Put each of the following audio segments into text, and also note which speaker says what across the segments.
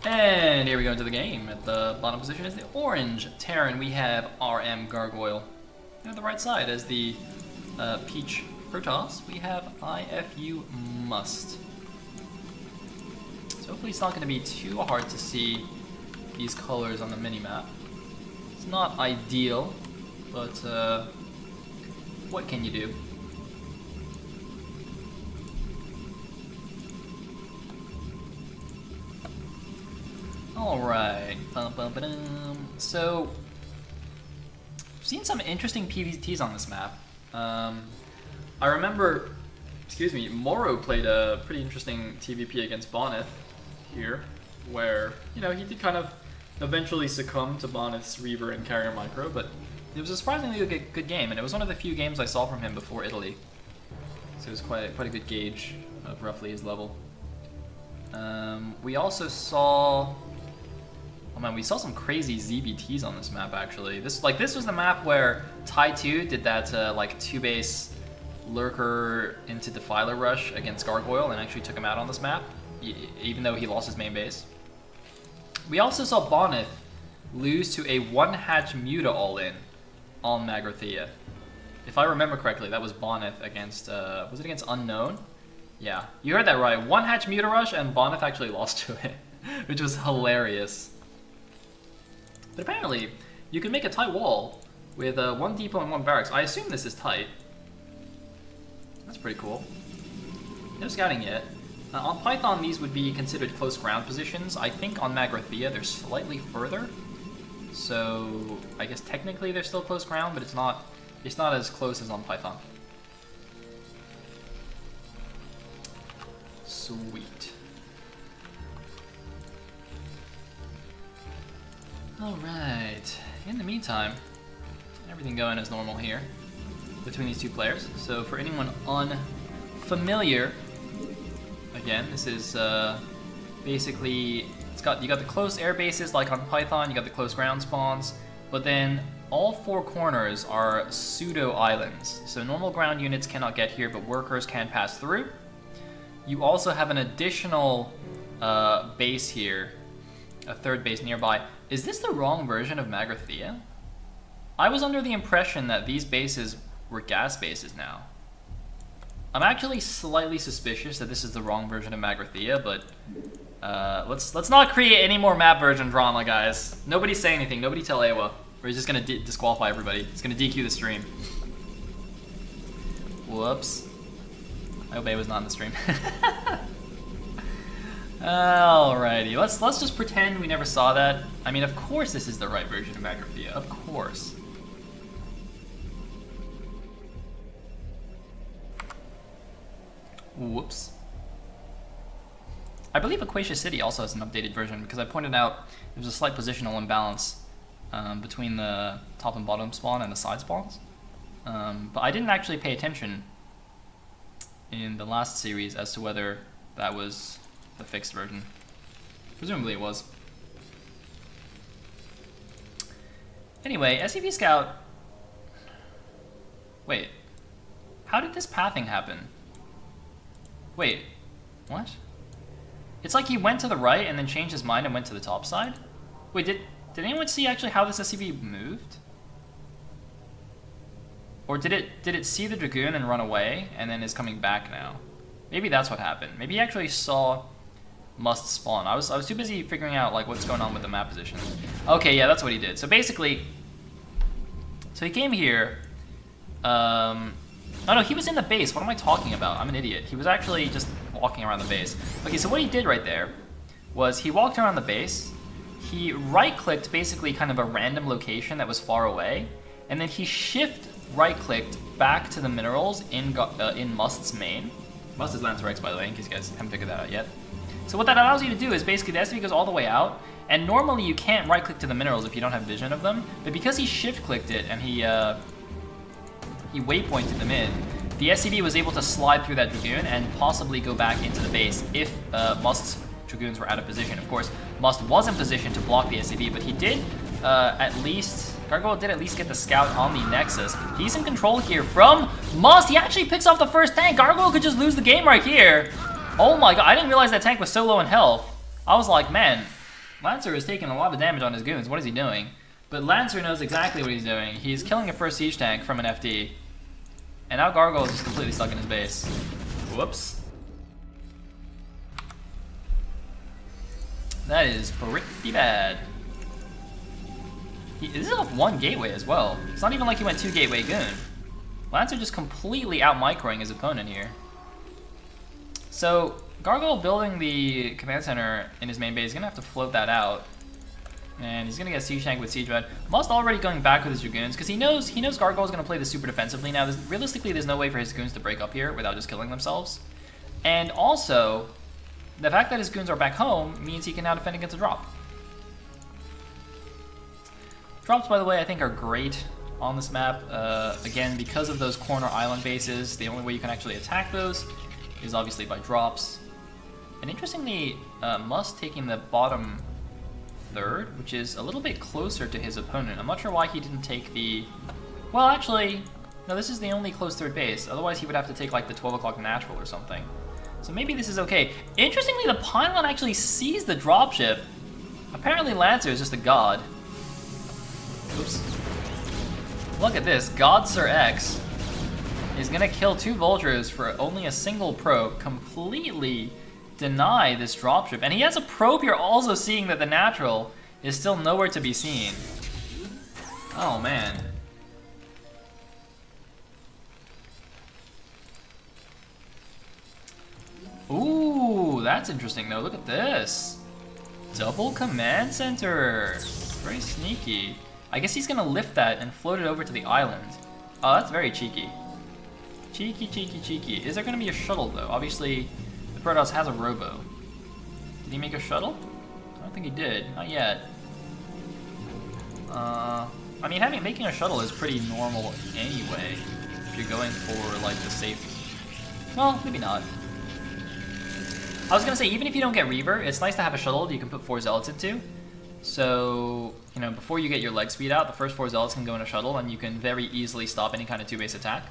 Speaker 1: And here we go into the game. At the bottom position is the orange Terran. We have RM Gargoyle. And at the right side is the peach Protoss. We have iFU Must. So hopefully it's not going to be too hard to see these colors on the minimap. It's not ideal, but what can you do? Alright, so I've seen some interesting PvTs on this map. I remember, Moro played a pretty interesting TVP against Bonneth here, where, you know, he did kind of eventually succumb to Bonneth's Reaver and Carrier Micro, but it was a surprisingly good game, and it was one of the few games I saw from him before Italy. So it was quite a good gauge of roughly his level. We also saw... Oh man, we saw some crazy ZBTs on this map actually. This was the map where Tai2 did that like 2-base lurker into Defiler rush against Gargoyle and actually took him out on this map, even though he lost his main base. We also saw Bonneth lose to a 1-hatch Muta all-in on Magrathea. If I remember correctly, that was Bonneth against, was it against Unknown? Yeah, you heard that right. 1-hatch Muta rush and Bonneth actually lost to it, which was hilarious. But apparently, you can make a tight wall with 1 depot and 1 barracks. I assume this is tight. That's pretty cool. No scouting yet. On Python, these would be considered close ground positions. I think on Magrathea, they're slightly further. So, I guess technically they're still close ground, but it's not as close as on Python. Sweet. Alright, in the meantime, everything going as normal here between these two players. So for anyone unfamiliar, again, this is basically, you got the close air bases like on Python, you got the close ground spawns, but then all 4 corners are pseudo islands. So normal ground units cannot get here, but workers can pass through. You also have an additional base here, a 3rd base nearby. Is this the wrong version of Magrathea? I was under the impression that these bases were gas bases now. I'm actually slightly suspicious that this is the wrong version of Magrathea, but let's not create any more map version drama, guys. Nobody say anything. Nobody tell Awa, or he's just gonna disqualify everybody. He's gonna DQ the stream. Whoops. I hope Awa's not in the stream. Alrighty, let's just pretend we never saw that. I mean, of course this is the right version of Magrathea, of course. Whoops. I believe Aquatia City also has an updated version because I pointed out there's a slight positional imbalance between the top and bottom spawn and the side spawns. But I didn't actually pay attention in the last series as to whether that was the fixed version. Presumably it was. Anyway, SCV Scout... Wait. How did this pathing happen? Wait. What? It's like he went to the right and then changed his mind and went to the top side? Wait, did anyone see actually how this SCV moved? Or did it see the Dragoon and run away and then is coming back now? Maybe that's what happened. Maybe he actually saw Must spawn. I was too busy figuring out like what's going on with the map position. Okay, yeah, that's what he did. So basically, so he came here. Oh no, he was in the base. What am I talking about? I'm an idiot. He was actually just walking around the base. Okay, so what he did right there was he walked around the base. He right-clicked basically kind of a random location that was far away, and then he shift right-clicked back to the minerals in Must's main. Must is Lancer X, by the way, in case you guys haven't figured that out yet. So what that allows you to do is basically the SCV goes all the way out, and normally you can't right-click to the minerals if you don't have vision of them, but because he shift-clicked it and he waypointed them in, the SCV was able to slide through that Dragoon and possibly go back into the base if Must's Dragoons were out of position. Of course, Must was in position to block the SCV, but he did Gargoyle did at least get the scout on the Nexus. He's in control here from Must. He actually picks off the first tank. Gargoyle could just lose the game right here. Oh my god, I didn't realize that tank was so low in health. I was like, man, Lancer is taking a lot of damage on his goons. What is he doing? But Lancer knows exactly what he's doing. He's killing a first siege tank from an FD. And now Gargoyle is just completely stuck in his base. Whoops. That is pretty bad. This is off one gateway as well. It's not even like he went 2 gateway goon. Lancer just completely out-microing his opponent here. So, Gargoyle building the command center in his main base is going to have to float that out. And he's going to get Siege Tank with Siege Red. Must already going back with his Dragoons, because he knows Gargoyle is going to play this super defensively now. Realistically, there's no way for his goons to break up here without just killing themselves. And also, the fact that his goons are back home means he can now defend against a drop. Drops, by the way, I think are great on this map. Again, because of those corner island bases, the only way you can actually attack those is obviously by drops. And interestingly, Must taking the bottom third, which is a little bit closer to his opponent. I'm not sure why he didn't take the... Well, actually, no, this is the only close third base. Otherwise, he would have to take like the 12 o'clock natural or something. So maybe this is okay. Interestingly, the pylon actually sees the dropship. Apparently, Lancer is just a god. Oops. Look at this. God Sir X is going to kill 2 vultures for only a single probe. Completely deny this dropship. And he has a probe here also seeing that the natural is still nowhere to be seen. Oh, man. Ooh, that's interesting though. Look at this. Double command center. Very sneaky. I guess he's gonna lift that and float it over to the island. Oh, that's very cheeky. Cheeky, cheeky, cheeky. Is there gonna be a shuttle though? Obviously, the Protoss has a robo. Did he make a shuttle? I don't think he did. Not yet. I mean, making a shuttle is pretty normal anyway. If you're going for like the safe. Well, maybe not. I was gonna say, even if you don't get Reaver, it's nice to have a shuttle that you can put 4 Zealots into. So, you know, before you get your leg speed out, the first 4 Zealots can go in a shuttle, and you can very easily stop any kind of 2-base attack.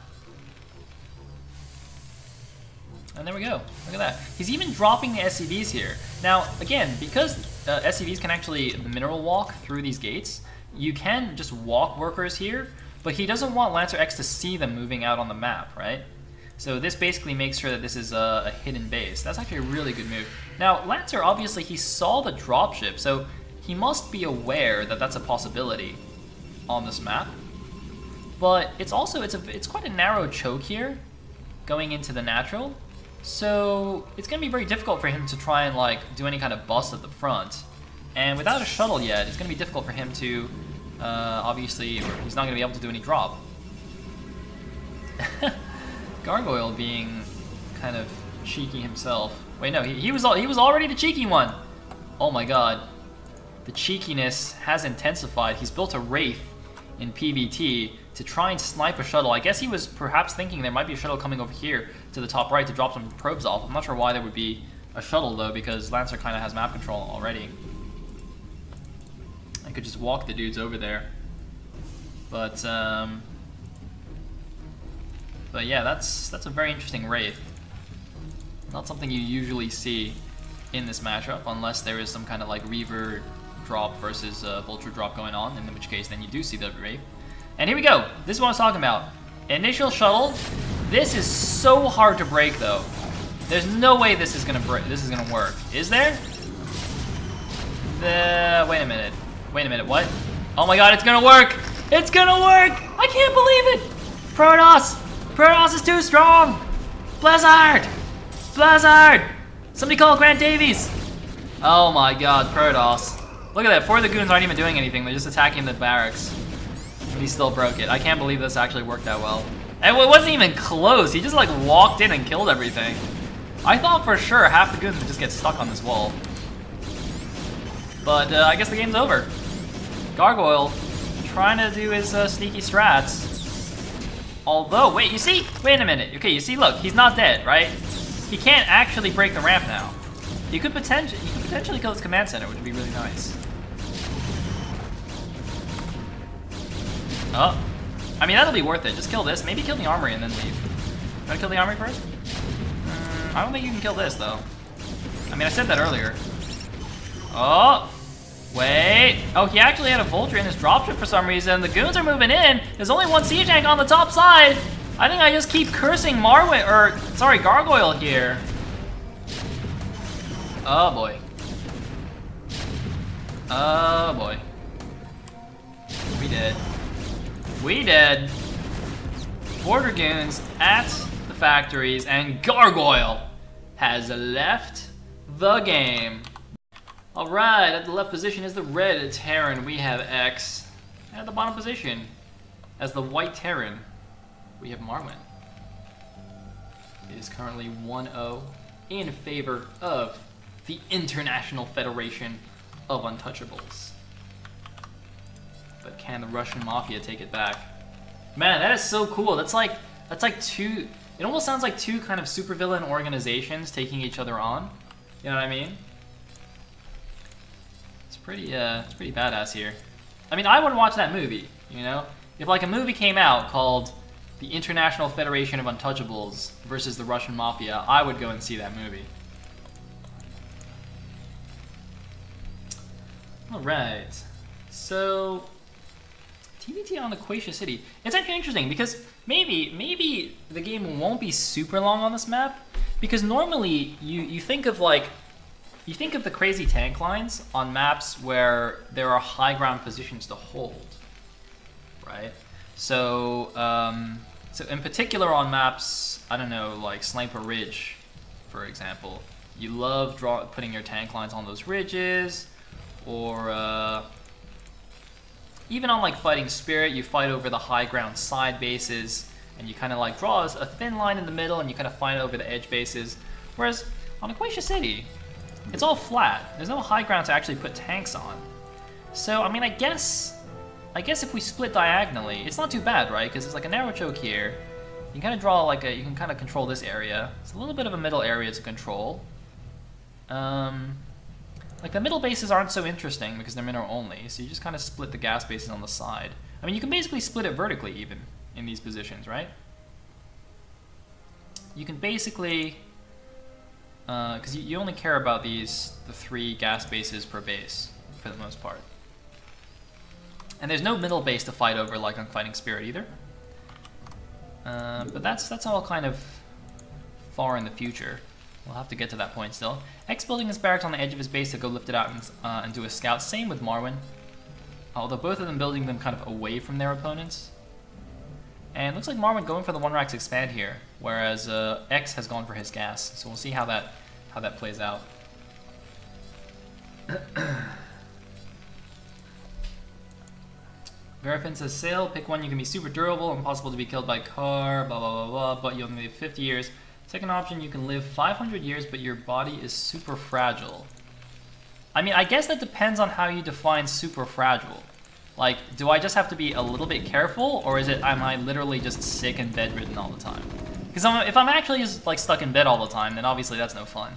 Speaker 1: And there we go. Look at that. He's even dropping the SCVs here. Now, again, because SCVs can actually mineral walk through these gates, you can just walk workers here, but he doesn't want Lancer X to see them moving out on the map, right? So this basically makes sure that this is a hidden base. That's actually a really good move. Now, Lancer, obviously, he saw the dropship, so he must be aware that that's a possibility on this map. But it's also, it's quite a narrow choke here, going into the natural. So it's going to be very difficult for him to try and like do any kind of bust at the front. And without a shuttle yet, it's going to be difficult for him to, obviously, he's not going to be able to do any drop. Gargoyle being kind of cheeky himself. Wait, no, he was already the cheeky one. Oh my god. The cheekiness has intensified. He's built a Wraith in PvT to try and snipe a shuttle. I guess he was perhaps thinking there might be a shuttle coming over here to the top right to drop some probes off. I'm not sure why there would be a shuttle though, because Lancer kind of has map control already. I could just walk the dudes over there. But yeah, that's a very interesting Wraith. Not something you usually see in this matchup, unless there is some kind of like Reaver drop versus Vulture drop going on, in which case then you do see the Wraith. And here we go. This is what I was talking about. Initial shuttle. This is so hard to break though. There's no way this is gonna break. This is gonna work. Is there? Wait a minute. Wait a minute. What? Oh my god! It's gonna work! It's gonna work! I can't believe it! Protoss! Protoss is too strong! Blizzard! Blizzard! Somebody call Grant Davies! Oh my god, Protoss. Look at that, 4 of the goons aren't even doing anything, they're just attacking the barracks. And he still broke it. I can't believe this actually worked that well. And it wasn't even close, he just like walked in and killed everything. I thought for sure half the goons would just get stuck on this wall. But I guess the game's over. Gargoyle trying to do his sneaky strats. Although, wait, you see? Wait a minute. Okay, you see, look, he's not dead, right? He can't actually break the ramp now. He could potentially kill his command center, which would be really nice. Oh. I mean, that'll be worth it. Just kill this. Maybe kill the armory and then leave. You wanna kill the armory first? I don't think you can kill this, though. I mean, I said that earlier. Oh! Wait. Oh, he actually had a vulture in his dropship for some reason. The goons are moving in. There's only one siege tank on the top side. I think I just keep cursing Gargoyle here. Oh boy. Oh boy. We dead. We dead. 4 dragoons at the factories, and Gargoyle has left the game. Alright, at the left position is the red Terran. We have X. And at the bottom position, as the white Terran, we have Marwyn. It is currently 1-0 in favor of the International Federation of Untouchables. But can the Russian Mafia take it back? Man, that is so cool. That's like two. It almost sounds like two kind of supervillain organizations taking each other on. You know what I mean? It's pretty badass here. I mean, I would watch that movie. You know, if like a movie came out called The International Federation of Untouchables versus the Russian Mafia, I would go and see that movie. All right, so. TBT on Aquatia City. It's actually interesting because maybe the game won't be super long on this map, because normally you think of the crazy tank lines on maps where there are high ground positions to hold, right? So so in particular on maps, I don't know, like Sniper Ridge, for example, you love putting your tank lines on those ridges, or even on like Fighting Spirit, you fight over the high ground side bases, and you kind of like draw a thin line in the middle, and you kind of fight over the edge bases. Whereas on Aquatia City, it's all flat. There's no high ground to actually put tanks on. So I mean, I guess if we split diagonally, it's not too bad, right? Because it's like a narrow choke here. You can kind of draw you can kind of control this area. It's a little bit of a middle area to control. Like the middle bases aren't so interesting because they're mineral only, so you just kind of split the gas bases on the side. I mean, you can basically split it vertically even in these positions, right? You can basically, because you only care about the 3 gas bases per base for the most part. And there's no middle base to fight over like on Fighting Spirit either. But that's all kind of far in the future. We'll have to get to that point still. X building his barracks on the edge of his base to go lift it out and do a scout. Same with Marwyn. Although both of them building them kind of away from their opponents. And it looks like Marwyn going for the 1-Rax expand here, whereas X has gone for his gas. So we'll see how that plays out. Verifin says, Sayle, pick one, you can be super durable, impossible to be killed by car, blah blah blah blah, but you only live 50 years. Second option, you can live 500 years, but your body is super fragile. I mean, I guess that depends on how you define super fragile. Like, do I just have to be a little bit careful, or am I literally just sick and bedridden all the time? Because if I'm actually just like stuck in bed all the time, then obviously that's no fun,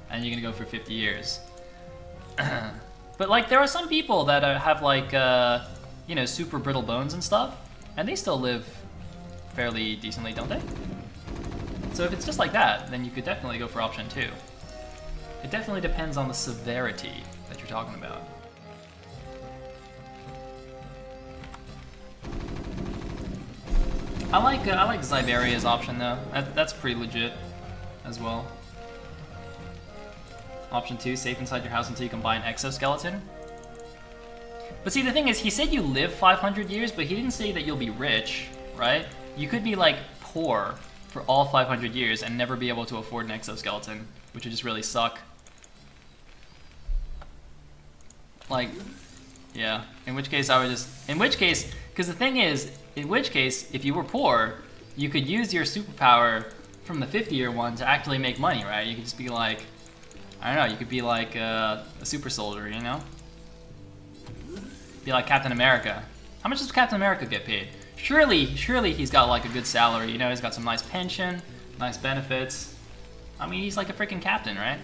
Speaker 1: and you're gonna go for 50 years. But like, there are some people that have like, you know, super brittle bones and stuff, and they still live fairly decently, don't they? So if it's just like that, then you could definitely go for option 2. It definitely depends on the severity that you're talking about. I like Zyberia's option though. That's pretty legit as well. Option 2, safe inside your house until you can buy an exoskeleton. But see, the thing is, he said you live 500 years, but he didn't say that you'll be rich, right? You could be like poor for all 500 years and never be able to afford an exoskeleton, which would just really suck. Like, yeah, in which case, because the thing is, in which case, if you were poor, you could use your superpower from the 50-year one to actually make money, right? You could just be like, I don't know, you could be like a super soldier, you know? Be like Captain America. How much does Captain America get paid? Surely he's got like a good salary, you know, he's got some nice pension, nice benefits. I mean, he's like a freaking captain, right?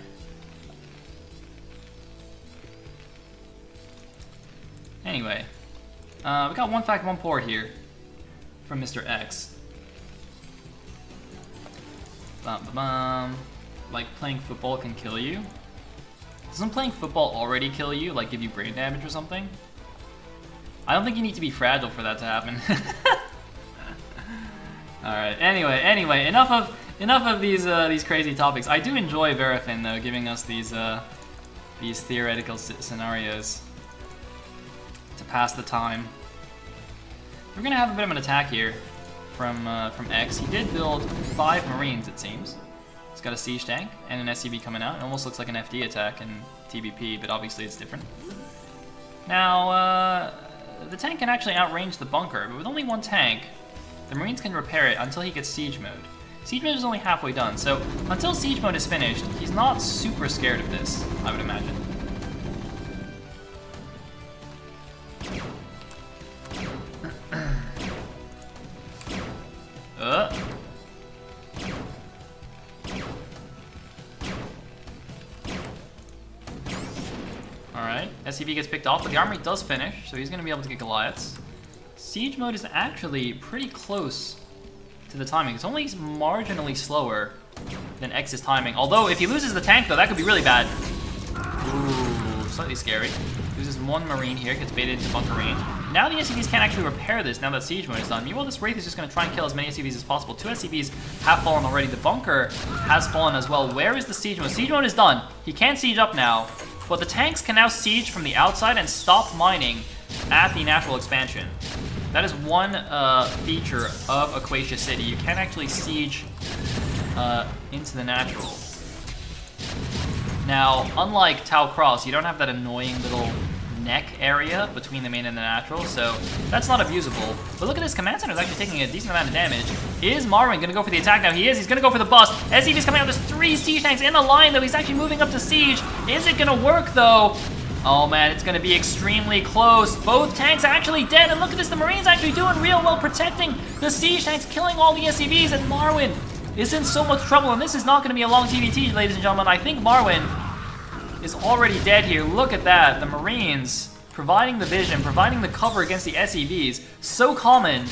Speaker 1: Anyway, we got one fact, one port here from Mr. X. Bum, bum, bum. Like playing football can kill you. Doesn't playing football already kill you, like give you brain damage or something? I don't think you need to be fragile for that to happen. Alright, anyway, enough of these crazy topics. I do enjoy Verafin though, giving us these theoretical scenarios to pass the time. We're gonna have a bit of an attack here from X. He did build 5 Marines, it seems. He's got a siege tank and an SCV coming out. It almost looks like an FD attack in TBP, but obviously it's different. Now, the tank can actually outrange the bunker, but with only 1 tank, the Marines can repair it until he gets siege mode. Siege mode is only halfway done, so until siege mode is finished, he's not super scared of this, I would imagine. Alright, SCV gets picked off, but the armory does finish, so he's going to be able to get Goliaths. Siege mode is actually pretty close to the timing. It's only marginally slower than X's timing. Although, if he loses the tank, though, that could be really bad. Ooh, slightly scary. Loses 1 Marine here, gets baited into bunker range. Now the SCVs can't actually repair this now that siege mode is done. Meanwhile, this Wraith is just going to try and kill as many SCVs as possible. 2 SCVs have fallen already. The bunker has fallen as well. Where is the siege mode? Siege mode is done. He can't siege up now. But the tanks can now siege from the outside and stop mining at the natural expansion. That is one feature of Aquatia City. You can actually siege into the natural. Now, unlike Tau Cross, you don't have that annoying little neck area between the main and the natural, so that's not abusable. But look at this, Command Center is actually taking a decent amount of damage. Is Marwin going to go for the attack now? He is. He's going to go for the bust. SCV's coming out. There's 3 siege tanks in the line, though. He's actually moving up to siege. Is it going to work, though? Oh, man, it's going to be extremely close. Both tanks are actually dead, and look at this. The Marines actually doing real well protecting the siege tanks, killing all the SCVs, and Marwin is in so much trouble, and this is not going to be a long TVT, ladies and gentlemen. I think Marwin is already dead here. Look at that. The Marines providing the vision, providing the cover against the SCVs. So common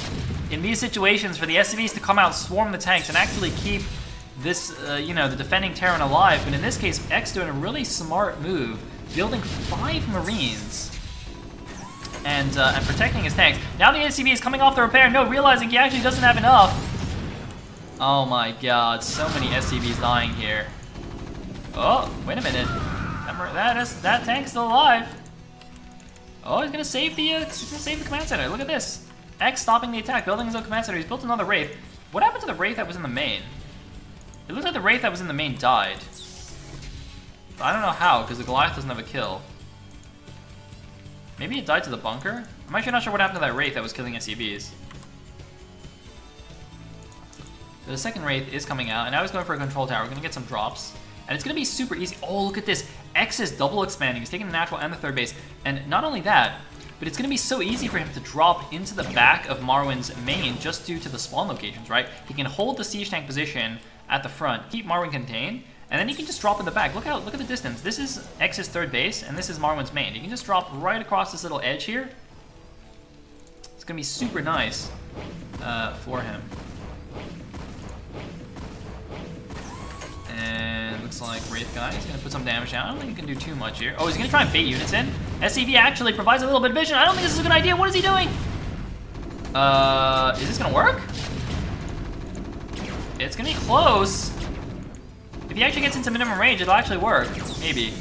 Speaker 1: in these situations for the SCVs to come out, swarm the tanks, and actually keep this, you know, the defending Terran alive. But in this case, X doing a really smart move, building 5 Marines and protecting his tanks. Now the SCV is coming off the repair. No, realizing he actually doesn't have enough. Oh my god, so many SCVs dying here. Oh, wait a minute. That tank's still alive. Oh, he's gonna save the command center. Look at this. X stopping the attack, building his own command center. He's built another Wraith. What happened to the Wraith that was in the main? It looks like the Wraith that was in the main died. But I don't know how, because the Goliath doesn't have a kill. Maybe it died to the bunker? I'm actually not sure what happened to that Wraith that was killing SCVs. So the second Wraith is coming out, and now he's going for a control tower. We're gonna get some drops. And it's going to be super easy. Oh, look at this. X is double expanding. He's taking the natural and the third base. And not only that, but it's going to be so easy for him to drop into the back of Marwin's main just due to the spawn locations, right? He can hold the siege tank position at the front, keep Marwin contained, and then he can just drop in the back. Look at the distance. This is X's third base, and this is Marwin's main. He can just drop right across this little edge here. It's going to be super nice for him. And looks like Wraith Guy is going to put some damage down. I don't think he can do too much here. Oh, he's going to try and bait units in. SCV actually provides a little bit of vision. I don't think this is a good idea. What is he doing? Is this going to work? It's going to be close. If he actually gets into minimum range, it'll actually work. Maybe.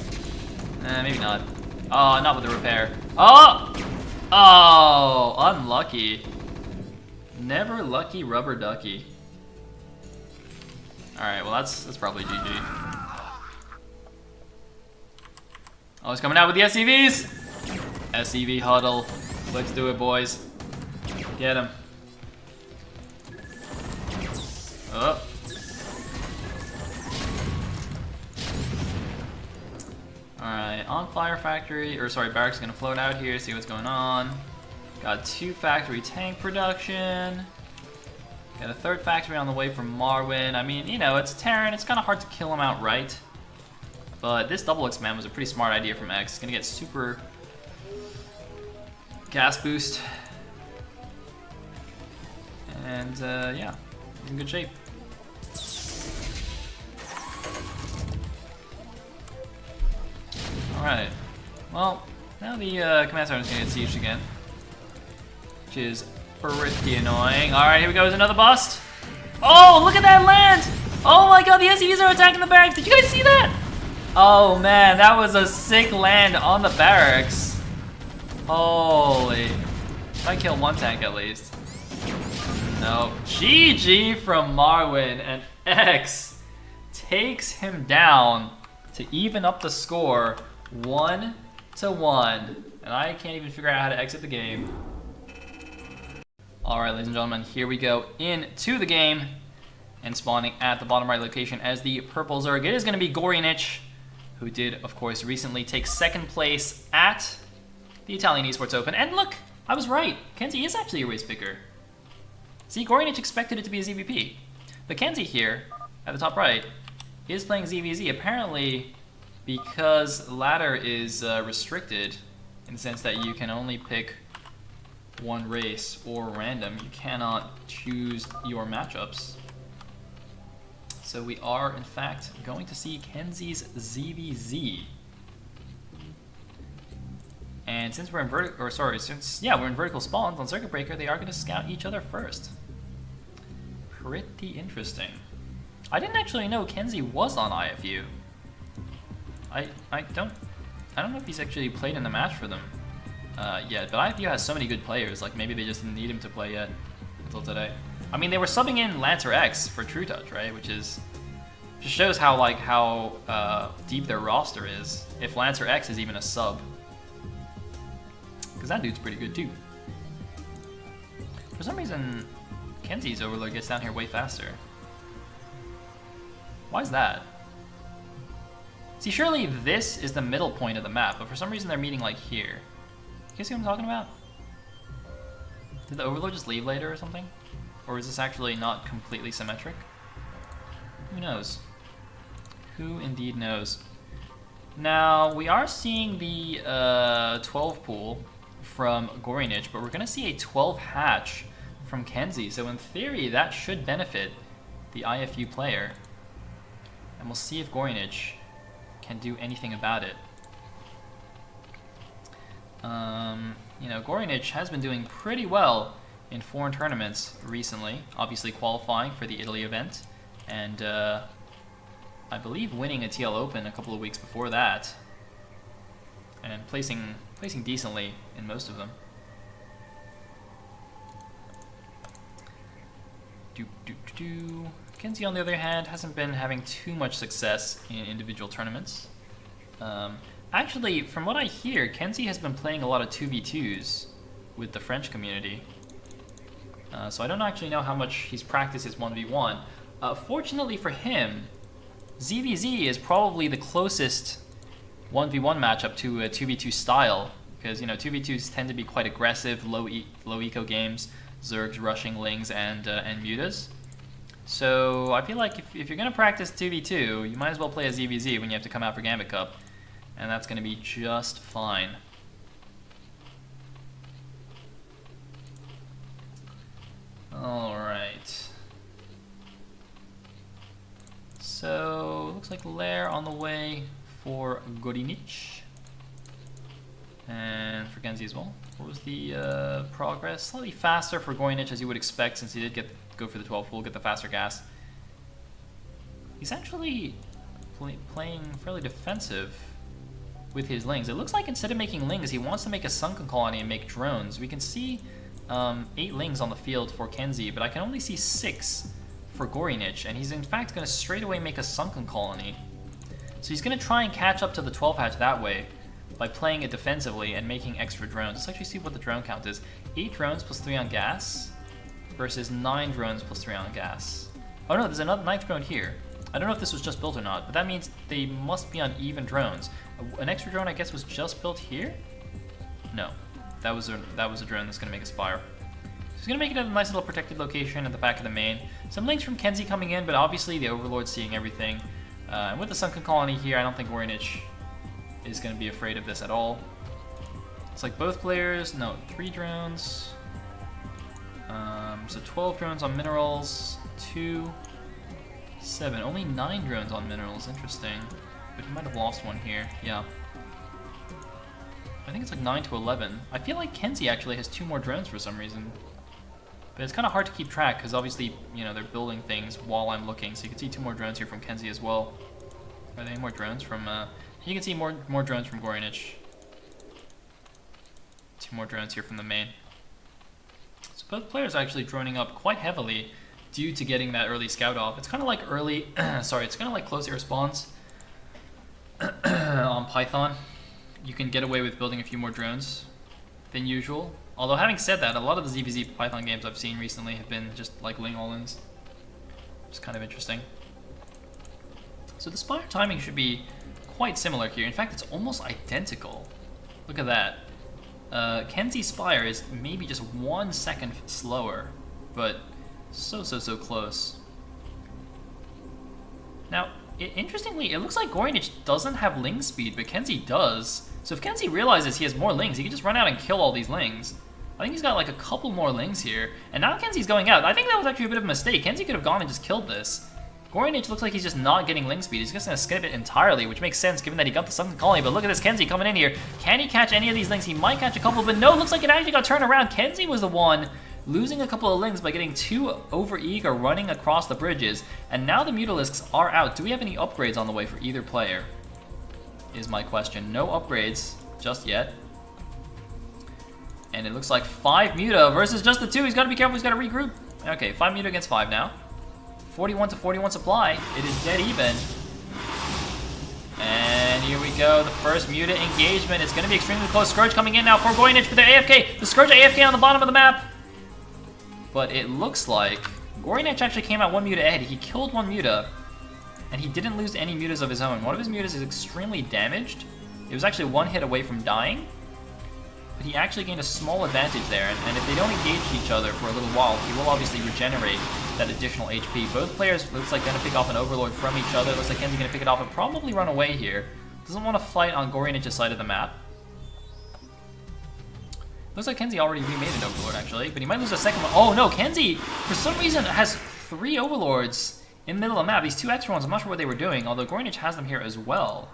Speaker 1: Maybe not. Oh, not with the repair. Oh! Oh, unlucky. Never lucky rubber ducky. Alright, well that's probably GG. Oh, he's coming out with the SCVs! SCV huddle. Let's do it, boys. Get him. Oh. Alright, on Fire Factory, or sorry, Barracks is gonna float out here, see what's going on. Got 2 factory tank production. Got a 3rd factory on the way from Marwin. I mean, you know, it's Terran. It's kind of hard to kill him outright. But this double expand was a pretty smart idea from X. It's going to get super gas boost. And, yeah, he's in good shape. Alright. Well, now the command center is going to get sieged again. Which is pretty annoying. Alright, here we go. There's another bust. Oh, look at that land! Oh my god, the SCVs are attacking the barracks. Did you guys see that? Oh man, that was a sick land on the barracks. Holy. I kill one tank at least. No. GG from Marwin, and X takes him down to even up the score 1-1. And I can't even figure out how to exit the game. Alright, ladies and gentlemen, here we go into the game. And spawning at the bottom right location as the purple Zerg. It is going to be Gorinich, who did, of course, recently take second place at the Italian Esports Open. And look, I was right. Kenzie is actually a race picker. See, Gorinich expected it to be a ZVP. But Kenzie here, at the top right, is playing ZVZ. Apparently, because ladder is restricted, in the sense that you can only pick one race or random. You cannot choose your matchups. So we are, in fact, going to see Kenzie's ZVZ. And since we're in vertical spawns on Circuit Breaker, they are going to scout each other first. Pretty interesting. I didn't actually know Kenzie was on iFU. I don't know if he's actually played in a match for them yet, but iFU has so many good players. Like maybe they just didn't need him to play yet until today. I mean, they were subbing in Lancer X for True Touch, right? Which just shows how deep their roster is. If Lancer X is even a sub, because that dude's pretty good too. For some reason, Kenzie's Overlord gets down here way faster. Why is that? See, surely this is the middle point of the map, but for some reason they're meeting like here. You guys see what I'm talking about? Did the Overlord just leave later or something? Or is this actually not completely symmetric? Who knows? Who indeed knows? Now, we are seeing the 12 pool from Gorinich, but we're going to see a 12 hatch from Kenzie. So in theory, that should benefit the iFU player. And we'll see if Gorinich can do anything about it. You know, Gorinich has been doing pretty well in foreign tournaments recently, obviously qualifying for the Italy event, and I believe winning a TL Open a couple of weeks before that, and placing decently in most of them. Kenzie, on the other hand, hasn't been having too much success in individual tournaments. Actually, from what I hear, Kenzie has been playing a lot of 2v2s with the French community. So I don't actually know how much he's practiced his 1v1. Fortunately for him, ZVZ is probably the closest 1v1 matchup to a 2v2 style, because, you know, 2v2s tend to be quite aggressive, low eco games, Zergs rushing Lings and Mutas. So I feel like if you're going to practice 2v2, you might as well play a ZVZ when you have to come out for Gambit Cup, and that's going to be just fine. Alright. So, looks like Lair on the way for Gorinich. And for Kenzie as well. What was the progress? Slightly faster for Gorinich, as you would expect, since he did go for the 12 pool, get the faster gas. He's actually playing fairly defensive with his Lings. It looks like instead of making Lings, he wants to make a sunken colony and make drones. We can see 8 Lings on the field for Kenzie, but I can only see 6 for Gorinich, and he's in fact going to straight away make a sunken colony. So he's going to try and catch up to the 12 hatch that way by playing it defensively and making extra drones. Let's actually see what the drone count is. 8 drones plus 3 on gas versus 9 drones plus 3 on gas. Oh no, there's another 9th drone here. I don't know if this was just built or not, but that means they must be on even drones. An extra drone, I guess, was just built here? No, that was a drone that's going to make us fire. So he's going to make it a nice little protected location at the back of the main. Some links from Kenzie coming in, but obviously the Overlord's seeing everything. And with the sunken colony here, I don't think Gorinich is going to be afraid of this at all. It's like both players, no, 3 drones. So 12 drones on minerals, 2, 7. Only 9 drones on minerals, interesting. But he might have lost one here, yeah. I think it's like 9 to 11. I feel like Kenzie actually has 2 more drones for some reason. But it's kind of hard to keep track because obviously, you know, they're building things while I'm looking. So you can see 2 more drones here from Kenzie as well. Are there any more drones from... you can see more drones from Gorinich. 2 more drones here from the main. So both players are actually droning up quite heavily due to getting that early scout off. It's kind of like early... sorry, it's kind of like close air spawns on Python. You can get away with building a few more drones than usual. Although having said that, a lot of the ZVZ Python games I've seen recently have been just like Ling all-ins. It's kind of interesting. So the spire timing should be quite similar here. In fact, it's almost identical. Look at that. Kenzie's spire is maybe just 1 second slower, but so close. Now, interestingly, it looks like Gorinich doesn't have Ling speed, but Kenzie does. So if Kenzie realizes he has more Lings, he can just run out and kill all these Lings. I think he's got like a couple more Lings here. And now Kenzie's going out. I think that was actually a bit of a mistake. Kenzie could have gone and just killed this. Gorinich looks like he's just not getting Ling speed. He's just going to skip it entirely, which makes sense given that he got the Sunken Colony. But look at this Kenzie coming in here. Can he catch any of these Lings? He might catch a couple, but no, looks like it actually got turned around. Kenzie was the one losing a couple of Lings by getting too over-eager running across the bridges. And now the Mutalisks are out. Do we have any upgrades on the way for either player? Is my question. No upgrades just yet. And it looks like 5 Muta versus just the 2. He's got to be careful. He's got to regroup. Okay, 5 Muta against 5 now. 41 to 41 supply. It is dead even. And here we go. The first Muta engagement. It's going to be extremely close. Scourge coming in now for Gorinich, but they're AFK. The Scourge AFK on the bottom of the map. But it looks like Gorinich actually came out 1 Muta ahead. He killed 1 Muta. And he didn't lose any Mutas of his own. One of his Mutas is extremely damaged. It was actually 1 hit away from dying. But he actually gained a small advantage there, and if they don't engage each other for a little while, he will obviously regenerate that additional HP. Both players looks like going to pick off an Overlord from each other. Looks like Kenzie's going to pick it off and probably run away here. Doesn't want to fight on Gorinich's side of the map. Looks like Kenzie already remade an Overlord, actually, but he might lose a second one. Oh no, Kenzie, for some reason, has 3 Overlords in the middle of the map. These 2 extra ones, I'm not sure what they were doing, although Gorinich has them here as well.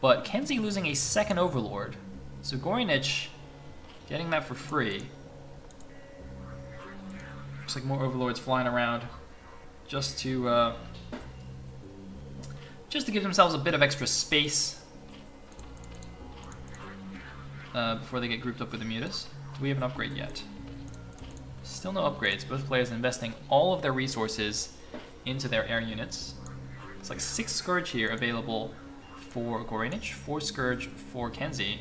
Speaker 1: But Kenzie losing a second Overlord. So Gorinich getting that for free. Looks like more Overlords flying around just to give themselves a bit of extra space before they get grouped up with the Mutas. Do we have an upgrade yet? Still no upgrades. Both players investing all of their resources into their air units. It's like 6 Scourge here available for Gorinich, 4 Scourge for Kenzie.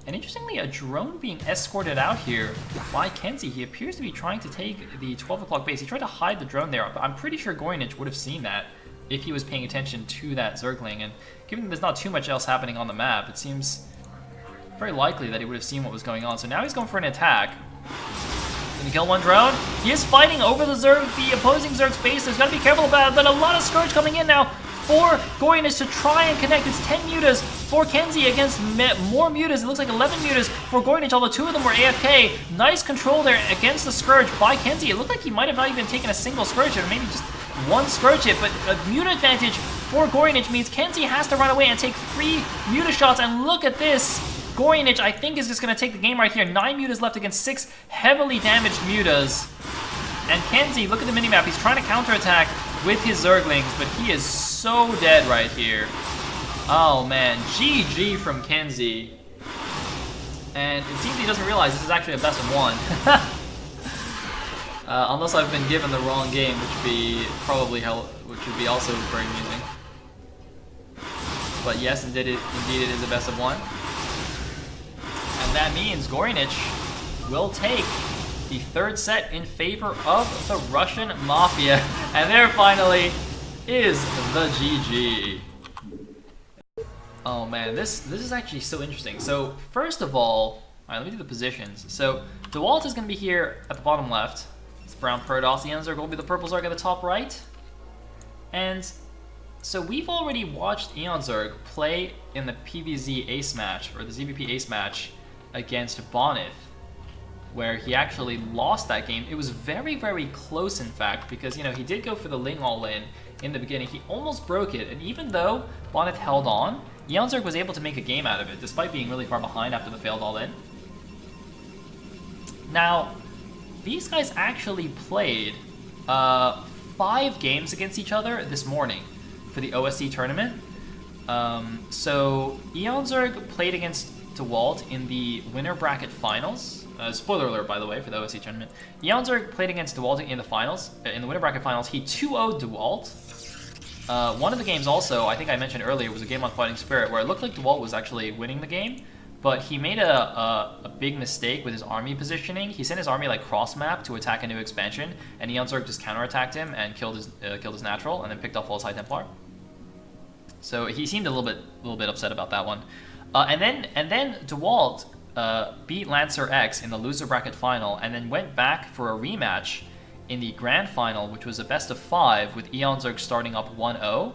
Speaker 1: And interestingly, a drone being escorted out here by Kenzie. He appears to be trying to take the 12 o'clock base. He tried to hide the drone there, but I'm pretty sure Gorinich would have seen that if he was paying attention to that Zergling. And given that there's not too much else happening on the map, it seems very likely that he would have seen what was going on. So now he's going for an attack. Gonna kill 1 drone. He is fighting over the opposing Zerg's base. There's got to be careful about it, but a lot of Scourge coming in now for Gorinich to try and connect. It's 10 Mutas for Kenzie against more Mutas. It looks like 11 Mutas for Gorinich, although 2 of them were AFK. Nice control there against the Scourge by Kenzie. It looked like he might have not even taken a single Scourge hit, or maybe just 1 Scourge hit, but a Muta advantage for Gorinich means Kenzie has to run away and take 3 Muta shots, and look at this. Gorinich, I think, is just going to take the game right here. 9 Mutas left against 6 heavily damaged Mutas. And Kenzie, look at the minimap. He's trying to counterattack with his Zerglings, but he is so dead right here. Oh man, GG from Kenzie. And it seems he doesn't realize this is actually a best of 1. Unless I've been given the wrong game, which would be also very amusing. But yes, indeed it is a best of 1. And that means Gorinich will take the 3rd set in favor of the Russian Mafia. And there finally is the GG. Oh man, this is actually so interesting. So first of all, alright, let me do the positions. So DeWalt is going to be here at the bottom left. It's brown Protoss. The Zerg will be the purple Zerg at the top right. And so we've already watched Eon Zerg play in the PVZ Ace match, or the ZVP Ace match, against Bonith, where he actually lost that game. It was very, very close, in fact, because, you know, he did go for the Ling all-in the beginning. He almost broke it, and even though Bonith held on, Eonzerg was able to make a game out of it, despite being really far behind after the failed all-in. Now, these guys actually played 5 games against each other this morning for the OSC tournament. So Eonzerg played against DeWalt in the winner bracket finals. Spoiler alert, by the way, for the OSC tournament. Eonzerg played against DeWalt in the finals, in the winner bracket finals. He 2-0'd DeWalt. One of the games also, I think I mentioned earlier, was a game on Fighting Spirit where it looked like DeWalt was actually winning the game, but he made a big mistake with his army positioning. He sent his army like cross map to attack a new expansion, and Eonzerg just counterattacked him and killed his natural, and then picked off all his High Templar. So he seemed a little bit upset about that one. And then DeWalt beat Lancer X in the loser bracket final, and then went back for a rematch in the grand final, which was a best of 5 with Eonzerg starting up 1-0.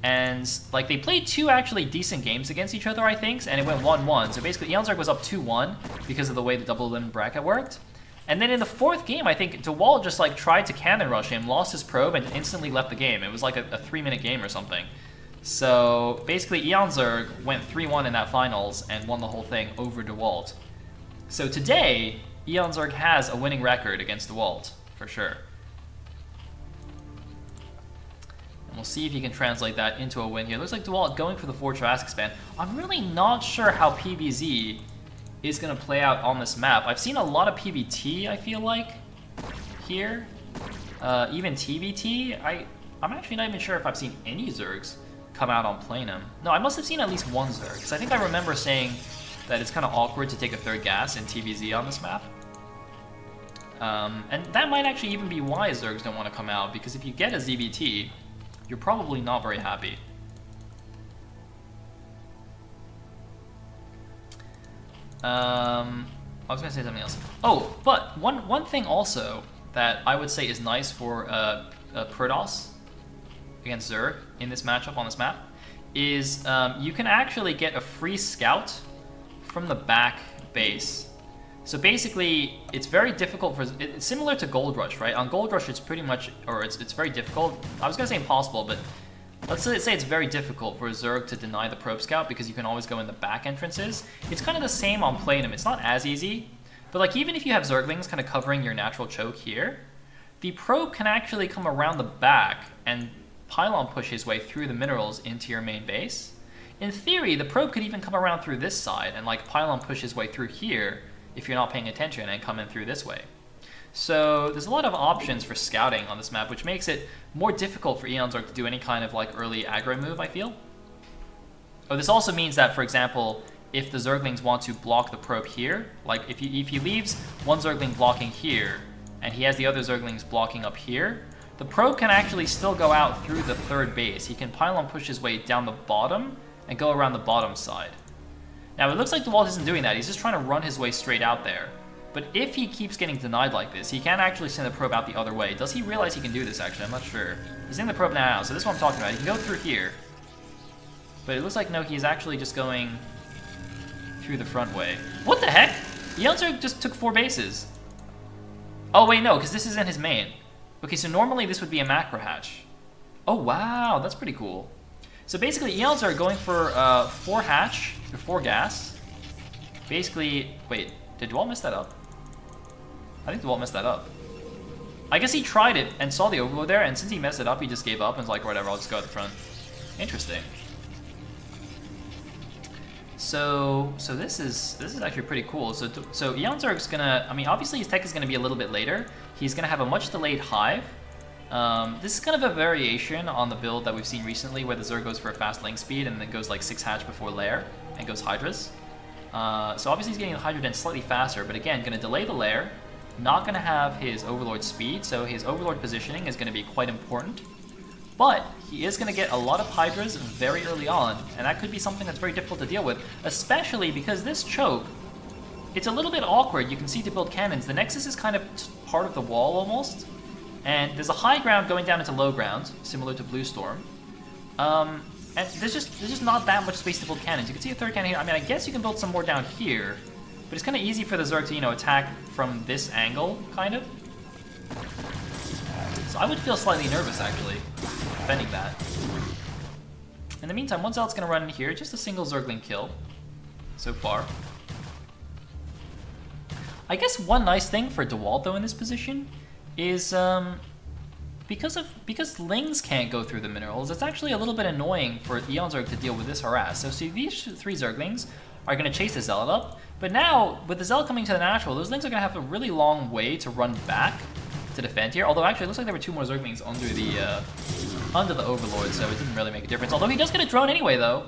Speaker 1: And like they played 2 actually decent games against each other, I think, and it went 1-1. So basically Eonzerg was up 2-1 because of the way the double limit bracket worked. And then in the 4th game, I think DeWalt just like tried to cannon rush him, lost his probe, and instantly left the game. It was like a 3-minute game or something. So basically Eonzerg went 3-1 in that finals and won the whole thing over DeWalt. So today, Eonzerg has a winning record against DeWalt, for sure. And we'll see if you can translate that into a win here. Looks like DeWalt going for the 4 Triassic span. I'm really not sure how PvZ is going to play out on this map. I've seen a lot of PvT, I feel like, here. Even TvT. I'm actually not even sure if I've seen any Zergs come out on Planum. No, I must have seen at least one Zerg, because I think I remember saying that it's kind of awkward to take a 3rd gas in TvZ on this map. And that might actually even be why Zergs don't want to come out, because if you get a ZBT, you're probably not very happy. I was going to say something else. Oh, but one thing also that I would say is nice for Protoss against Zerg in this matchup on this map is you can actually get a free scout from the back base. So basically, it's very difficult for... It's similar to Gold Rush, right? On Gold Rush, it's pretty much... Or it's very difficult. I was going to say impossible, but let's say it's very difficult for a Zerg to deny the probe scout because you can always go in the back entrances. It's kind of the same on Planum. It's not as easy, but like even if you have Zerglings kind of covering your natural choke here, the probe can actually come around the back and pylon push his way through the minerals into your main base. In theory, the probe could even come around through this side and like pylon push his way through here if you're not paying attention and come in through this way. So there's a lot of options for scouting on this map, which makes it more difficult for Eonzerg to do any kind of like early aggro move, I feel. Oh, this also means that, for example, if the Zerglings want to block the probe here, like if he leaves one Zergling blocking here, and he has the other Zerglings blocking up here, the probe can actually still go out through the 3rd base. He can pylon push his way down the bottom and go around the bottom side. Now it looks like DeWalt isn't doing that, he's just trying to run his way straight out there. But if he keeps getting denied like this, he can actually send the probe out the other way. Does he realize he can do this, actually? I'm not sure. He's sending the probe now, so this is what I'm talking about. He can go through here. But it looks like, no, he's actually just going through the front way. What the heck? Eonzerg just took 4 bases. Oh, wait, no, because this isn't his main. Okay, so normally this would be a macro hatch. Oh, wow, that's pretty cool. So basically, Eonzerg going for 4 hatch, or 4 gas. Basically, wait, did DeWalt mess that up? I think DeWalt messed that up. I guess he tried it and saw the overload there, and since he messed it up, he just gave up and was like, whatever, I'll just go at the front. Interesting. So this is actually pretty cool. So Eonzerg's gonna, I mean, obviously his tech is gonna be a little bit later. He's gonna have a much delayed hive. This is kind of a variation on the build that we've seen recently, where the Zerg goes for a fast link speed and then goes like 6 hatch before lair and goes Hydras. So obviously he's getting the Hydra Den slightly faster, but again, gonna delay the lair. Not gonna have his Overlord speed, so his Overlord positioning is gonna be quite important. But he is going to get a lot of Hydras very early on, and that could be something that's very difficult to deal with, especially because this choke, it's a little bit awkward. You can see to build cannons. The Nexus is kind of part of the wall almost, and there's a high ground going down into low ground, similar to Blue Storm. And there's just not that much space to build cannons. You can see a 3rd cannon here. I mean, I guess you can build some more down here, but it's kind of easy for the Zerg to, you know, attack from this angle, kind of. So I would feel slightly nervous, actually, defending that. In the meantime, one Zealot's going to run in here. Just a single Zergling kill so far. I guess one nice thing for DeWalt, though, in this position is because Lings can't go through the minerals, it's actually a little bit annoying for Eon Zerg to deal with this harass. So see, these 3 Zerglings are going to chase the Zealot up, but now, with the Zealot coming to the natural, those Lings are going to have a really long way to run back to defend here. Although, actually, it looks like there were 2 more Zerglings under the Overlord, so it didn't really make a difference. Although he does get a drone anyway, though.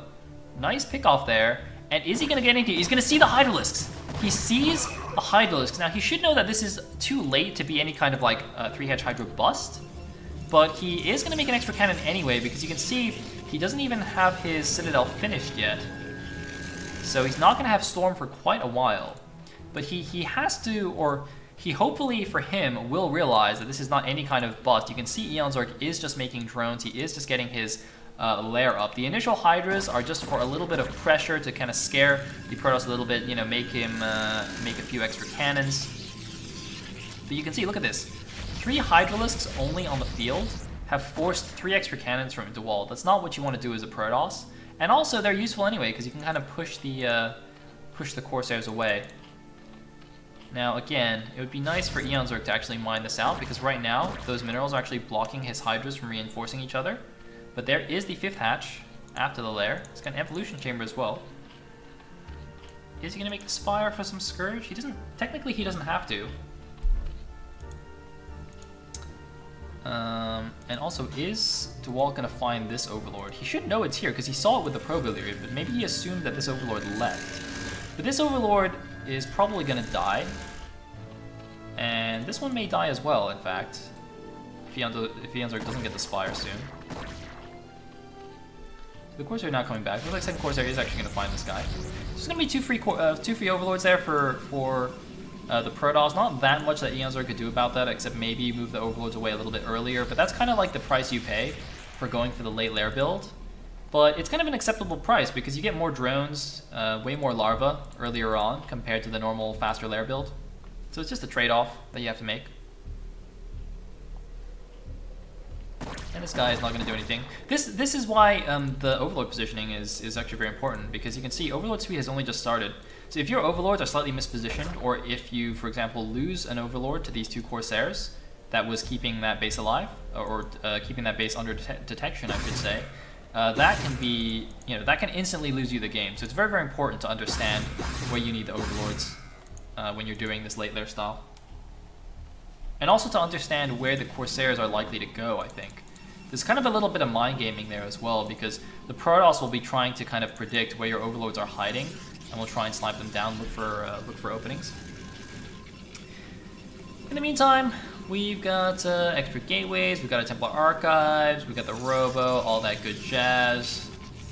Speaker 1: Nice pick off there. And is he going to get into? He's going to see the Hydralisks. He sees a Hydralisk. Now, he should know that this is too late to be any kind of, like, 3-hatch Hydra bust. But he is going to make an extra cannon anyway, because you can see he doesn't even have his Citadel finished yet. So he's not going to have Storm for quite a while. But he has to, or he hopefully for him will realize that this is not any kind of bust. You can see Eon Zerg is just making drones. He is just getting his lair up. The initial Hydras are just for a little bit of pressure to kind of scare the Protoss a little bit, you know, make him make a few extra cannons. But you can see, look at this. 3 Hydralisks only on the field have forced 3 extra cannons from DeWalt. That's not what you want to do as a Protoss. And also, they're useful anyway, because you can kind of push the Corsairs away. Now, again, it would be nice for Eon Zerg to actually mine this out, because right now, those minerals are actually blocking his Hydras from reinforcing each other. But there is the 5th hatch after the lair. It's got an Evolution Chamber as well. Is he going to make the Spire for some Scourge? He doesn't. Technically, he doesn't have to. And also, is DeWalt going to find this Overlord? He should know it's here, because he saw it with the Probe Illyrian, but maybe he assumed that this Overlord left. But this Overlord is probably going to die. And this one may die as well, in fact, if Eon Zerg doesn't get the Spire soon. The Corsair not coming back. Looks like second Corsair is actually going to find this guy. So there's going to be two free Overlords there for the Protoss. Not that much that Eon Zerg could do about that, except maybe move the Overlords away a little bit earlier. But that's kind of like the price you pay for going for the late lair build. But it's kind of an acceptable price because you get more drones, way more larvae earlier on compared to the normal faster lair build. So it's just a trade-off that you have to make. And this guy is not going to do anything. This is why the Overlord positioning is actually very important, because you can see Overlord Suite has only just started. So if your Overlords are slightly mispositioned, or if you, for example, lose an Overlord to these 2 Corsairs that was keeping that base alive, or keeping that base under detection, I should say, that can be, that can instantly lose you the game. So it's very, very important to understand where you need the Overlords when you're doing this late lair style. And also to understand where the Corsairs are likely to go, I think. There's kind of a little bit of mind gaming there as well, because the Protoss will be trying to kind of predict where your Overlords are hiding, and will try and snipe them down, look for openings. In the meantime, we've got extra gateways, we've got a Templar Archives, we've got the Robo, all that good jazz.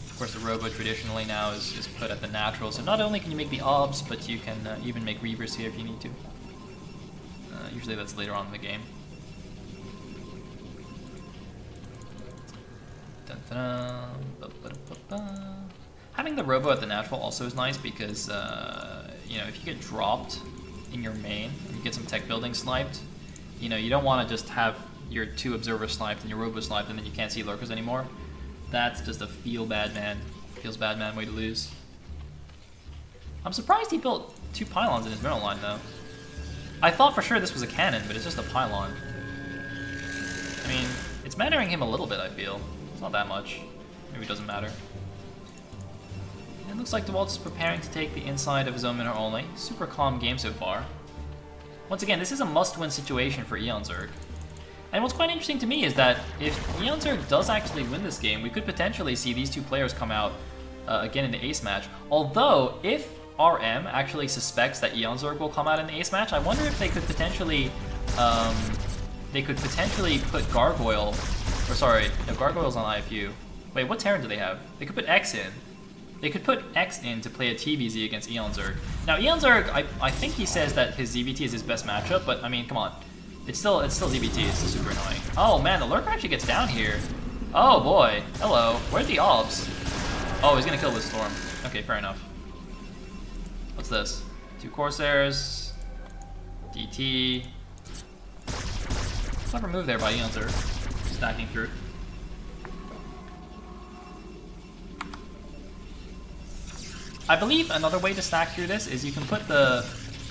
Speaker 1: Of course, the Robo traditionally now is put at the natural, so not only can you make the obs, but you can even make Reavers here if you need to. Usually that's later on in the game. Dun -dun -dun. Having the Robo at the natural also is nice because, if you get dropped in your main and you get some tech building sniped, you don't want to just have your 2 observers sniped and your Robo sniped and then you can't see lurkers anymore. That's just a feels bad man way to lose. I'm surprised he built 2 pylons in his middle line though. I thought for sure this was a cannon, but it's just a pylon. I mean, it's mattering him a little bit, I feel. It's not that much. Maybe it doesn't matter. And it looks like DeWalt is preparing to take the inside of his own mineral only. Super calm game so far. Once again, this is a must-win situation for Eon Zerg. And what's quite interesting to me is that if Eon Zerg does actually win this game, we could potentially see these 2 players come out again in the ace match. Although, if RM actually suspects that Eon Zerg will come out in the ace match, I wonder if they could potentially put Gargoyle, or sorry, no, Gargoyle's on iFU. Wait, what Terran do they have? They could put X in. They could put X in to play a TVZ against Eon Zerg. Now Eon Zerg, I think he says that his ZVT is his best matchup, but I mean, come on. It's still ZVT, it's still super annoying. Oh man, the Lurker actually gets down here. Oh boy, hello, where's the obs? Oh, he's gonna kill this Storm. Okay, fair enough. What's this? 2 Corsairs, DT. Clever move there by Eon Zerg, stacking through. I believe another way to stack through this is you can put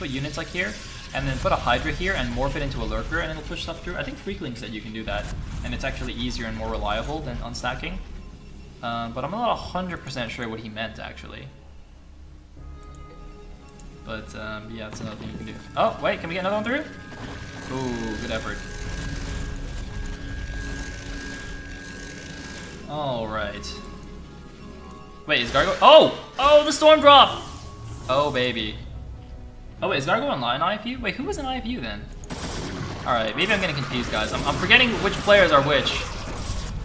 Speaker 1: units like here, and then put a Hydra here and morph it into a Lurker, and it'll push stuff through. I think Freakling said you can do that, and it's actually easier and more reliable than unstacking. But I'm not 100% sure what he meant, actually. But yeah, that's another thing you can do. Oh, wait, can we get another one through? Ooh, good effort. Alright. Wait, is Gargoyle? Oh! Oh, the Storm Drop! Oh, baby. Oh, wait, is Gargoyle online iFU? Wait, who was in iFU then? Alright, maybe I'm getting confused, guys. I'm forgetting which players are which.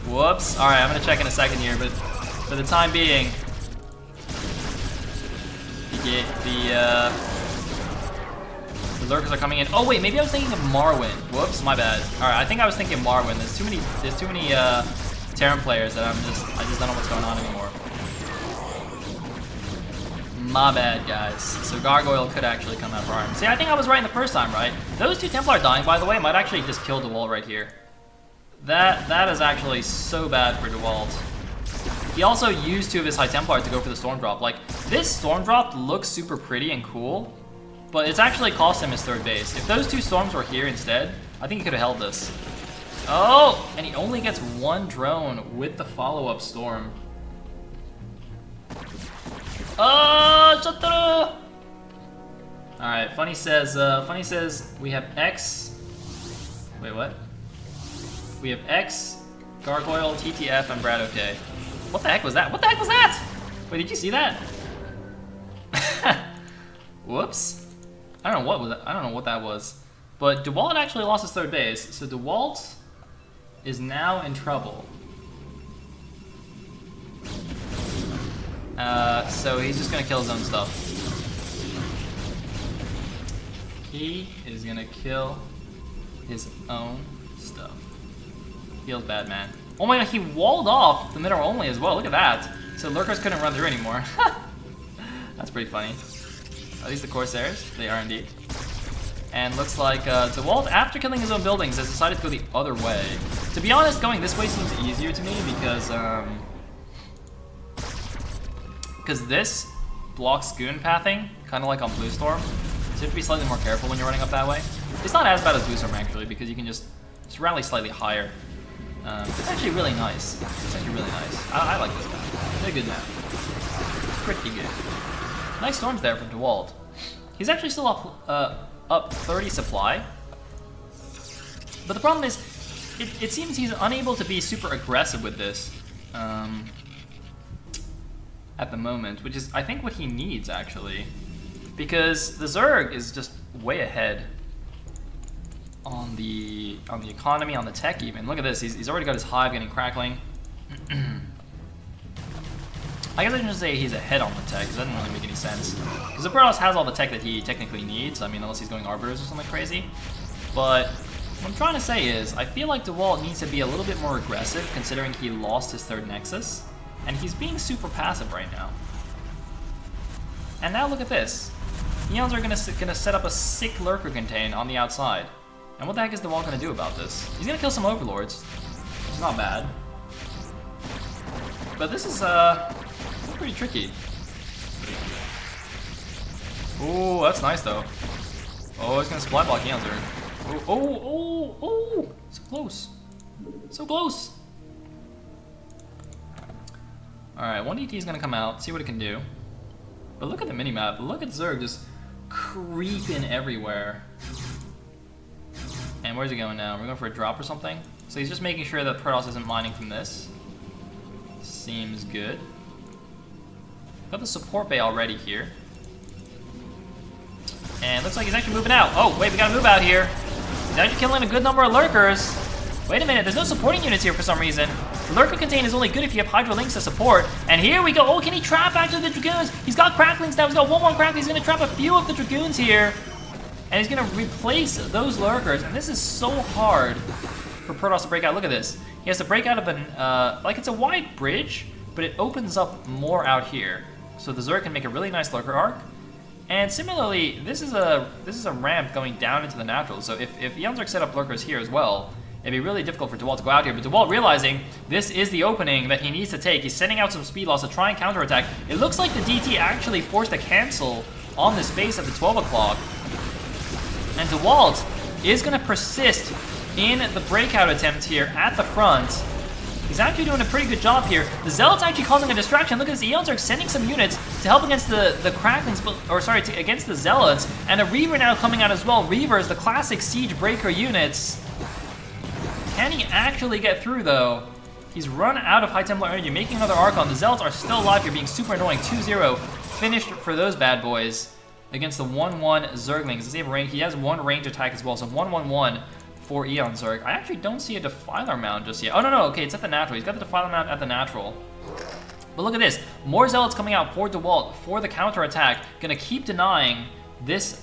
Speaker 1: Whoops. Alright, I'm gonna check in a second here, but for the time being, the Lurkers are coming in. Oh wait, maybe I was thinking of Marwyn. Whoops, my bad. Alright, I think I was thinking of Marwyn. There's too many Terran players that I just don't know what's going on anymore. My bad, guys. So Gargoyle could actually come out for arm. See, I think I was right the first time, right? Those 2 Templar dying, by the way, might actually just kill DeWalt right here. That is actually so bad for DeWalt. He also used 2 of his High Templar to go for the Storm Drop. Like, this Storm Drop looks super pretty and cool, but it's actually cost him his 3rd base. If those 2 Storms were here instead, I think he could have held this. Oh! And he only gets 1 drone with the follow-up Storm. Oh, Chotaro! Alright, Funny says we have X. Wait, what? We have X, Gargoyle, TTF, and Brad OK. What the heck was that? What the heck was that? Wait, did you see that? Whoops. I don't know what that was. But DeWalt actually lost his 3rd base, so DeWalt is now in trouble. So he's just gonna kill his own stuff. He is gonna kill his own stuff. Feels bad, man. Oh my god, he walled off the mineral only as well. Look at that. So Lurkers couldn't run through anymore. That's pretty funny. Are these the Corsairs? They are indeed. And looks like DeWalt, after killing his own buildings, has decided to go the other way. To be honest, going this way seems easier to me because this blocks goon pathing, kind of like on Blue Storm. So you have to be slightly more careful when you're running up that way. It's not as bad as Blue Storm actually, because you can just rally slightly higher. It's actually really nice. It's actually really nice. I like this map. It's a good map. It's pretty good. Nice storms there from DeWalt. He's actually still up 30 supply. But the problem is, it seems he's unable to be super aggressive with this at the moment, which is, I think, what he needs, actually. Because the Zerg is just way ahead on the economy, on the tech even. Look at this, he's already got his hive getting crackling. I guess I shouldn't say he's ahead on the tech, because that doesn't really make any sense. Because the Protoss has all the tech that he technically needs, I mean, unless he's going Arbiters or something crazy. But what I'm trying to say is, I feel like DeWalt needs to be a little bit more aggressive, considering he lost his 3rd Nexus. And he's being super passive right now. And now look at this. Eons are gonna set up a sick Lurker contain on the outside. And what the heck is DeWalt gonna do about this? He's gonna kill some Overlords. It's not bad. But this is pretty tricky. Ooh, that's nice though. Oh, it's gonna supply block Eons. Oh, so close. So close. Alright, 1DT is gonna come out, see what it can do. But look at the minimap. Look at Zerg just creeping everywhere. And where's he going now? We're going for a drop or something? So he's just making sure that Protoss isn't mining from this. Seems good. Got the support bay already here. And looks like he's actually moving out. Oh, wait, we gotta move out here. He's actually killing a good number of Lurkers. Wait a minute, there's no supporting units here for some reason. The Lurker contain is only good if you have Hydra Links to support. And here we go. Oh, can he trap actually the Dragoons? He's got Cracklings now. He's got one more Crackling. He's going to trap a few of the Dragoons here. And he's going to replace those Lurkers. And this is so hard for Protoss to break out. Look at this. He has to break out of an, like it's a wide bridge, but it opens up more out here. So the Zerg can make a really nice Lurker arc. And similarly, this is a ramp going down into the natural. So if Eons Zerg set up Lurkers here as well, it'd be really difficult for DeWalt to go out here. But DeWalt realizing this is the opening that he needs to take. He's sending out some speed loss to try and counterattack. It looks like the DT actually forced a cancel on this base at the 12 o'clock. And DeWalt is going to persist in the breakout attempt here at the front. He's actually doing a pretty good job here. The Zealot's actually causing a distraction. Look at this, Eons are sending some units to help against the Cracklings, or sorry, against the Zealots. And a Reaver now coming out as well. Reaver is the classic siege breaker units. Can he actually get through though? He's run out of High Templar energy, making another Archon. The Zealots are still alive here, being super annoying. 2-0 finished for those bad boys against the 1-1 Zerglings. Does he have range? He has one range attack as well, so 1-1-1. For Eon Zerg. I actually don't see a Defiler Mound just yet. Oh, no, okay, it's at the natural. He's got the Defiler Mound at the natural. But look at this. More Zealots coming out for DeWalt for the counterattack. Gonna keep denying this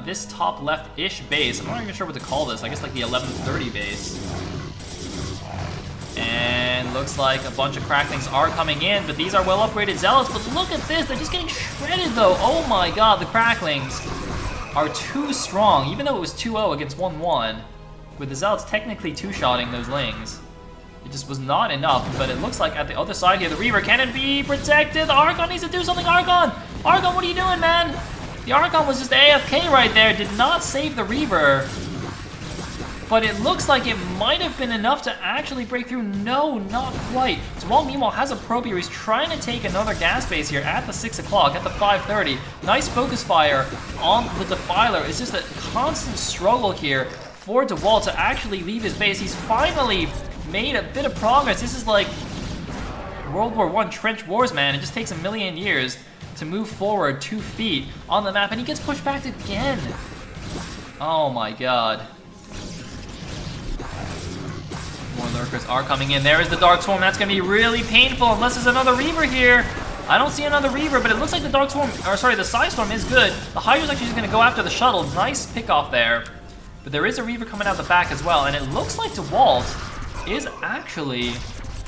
Speaker 1: this top left-ish base. I'm not even sure what to call this. I guess like the 1130 base. And looks like a bunch of Cracklings are coming in, but these are well upgraded Zealots. But look at this. They're just getting shredded, though. Oh, my God. The Cracklings are too strong, even though it was 2-0 against 1-1. With the Zealots technically two-shotting those Lings. It just was not enough, but it looks like at the other side here, the Reaver, can it be protected? The Archon needs to do something, Archon! Archon, what are you doing, man? The Archon was just AFK right there, did not save the Reaver. But it looks like it might have been enough to actually break through. No, not quite. DeWalt, meanwhile, has a probe here. He's trying to take another gas base here at the 6 o'clock, at the 5:30. Nice focus fire on the Defiler. It's just a constant struggle here for DeWalt to actually leave his base. He's finally made a bit of progress. This is like World War I trench wars, man. It just takes a million years to move forward 2 feet on the map, and he gets pushed back again. Oh my God. More lurkers are coming in. There is the Dark Swarm. That's going to be really painful unless there's another Reaver here. I don't see another Reaver, but it looks like the Dark Swarm, or sorry, the Psy Storm is good. The Hydra's actually just going to go after the shuttle. Nice pick off there. But there is a Reaver coming out the back as well, and it looks like DeWalt is actually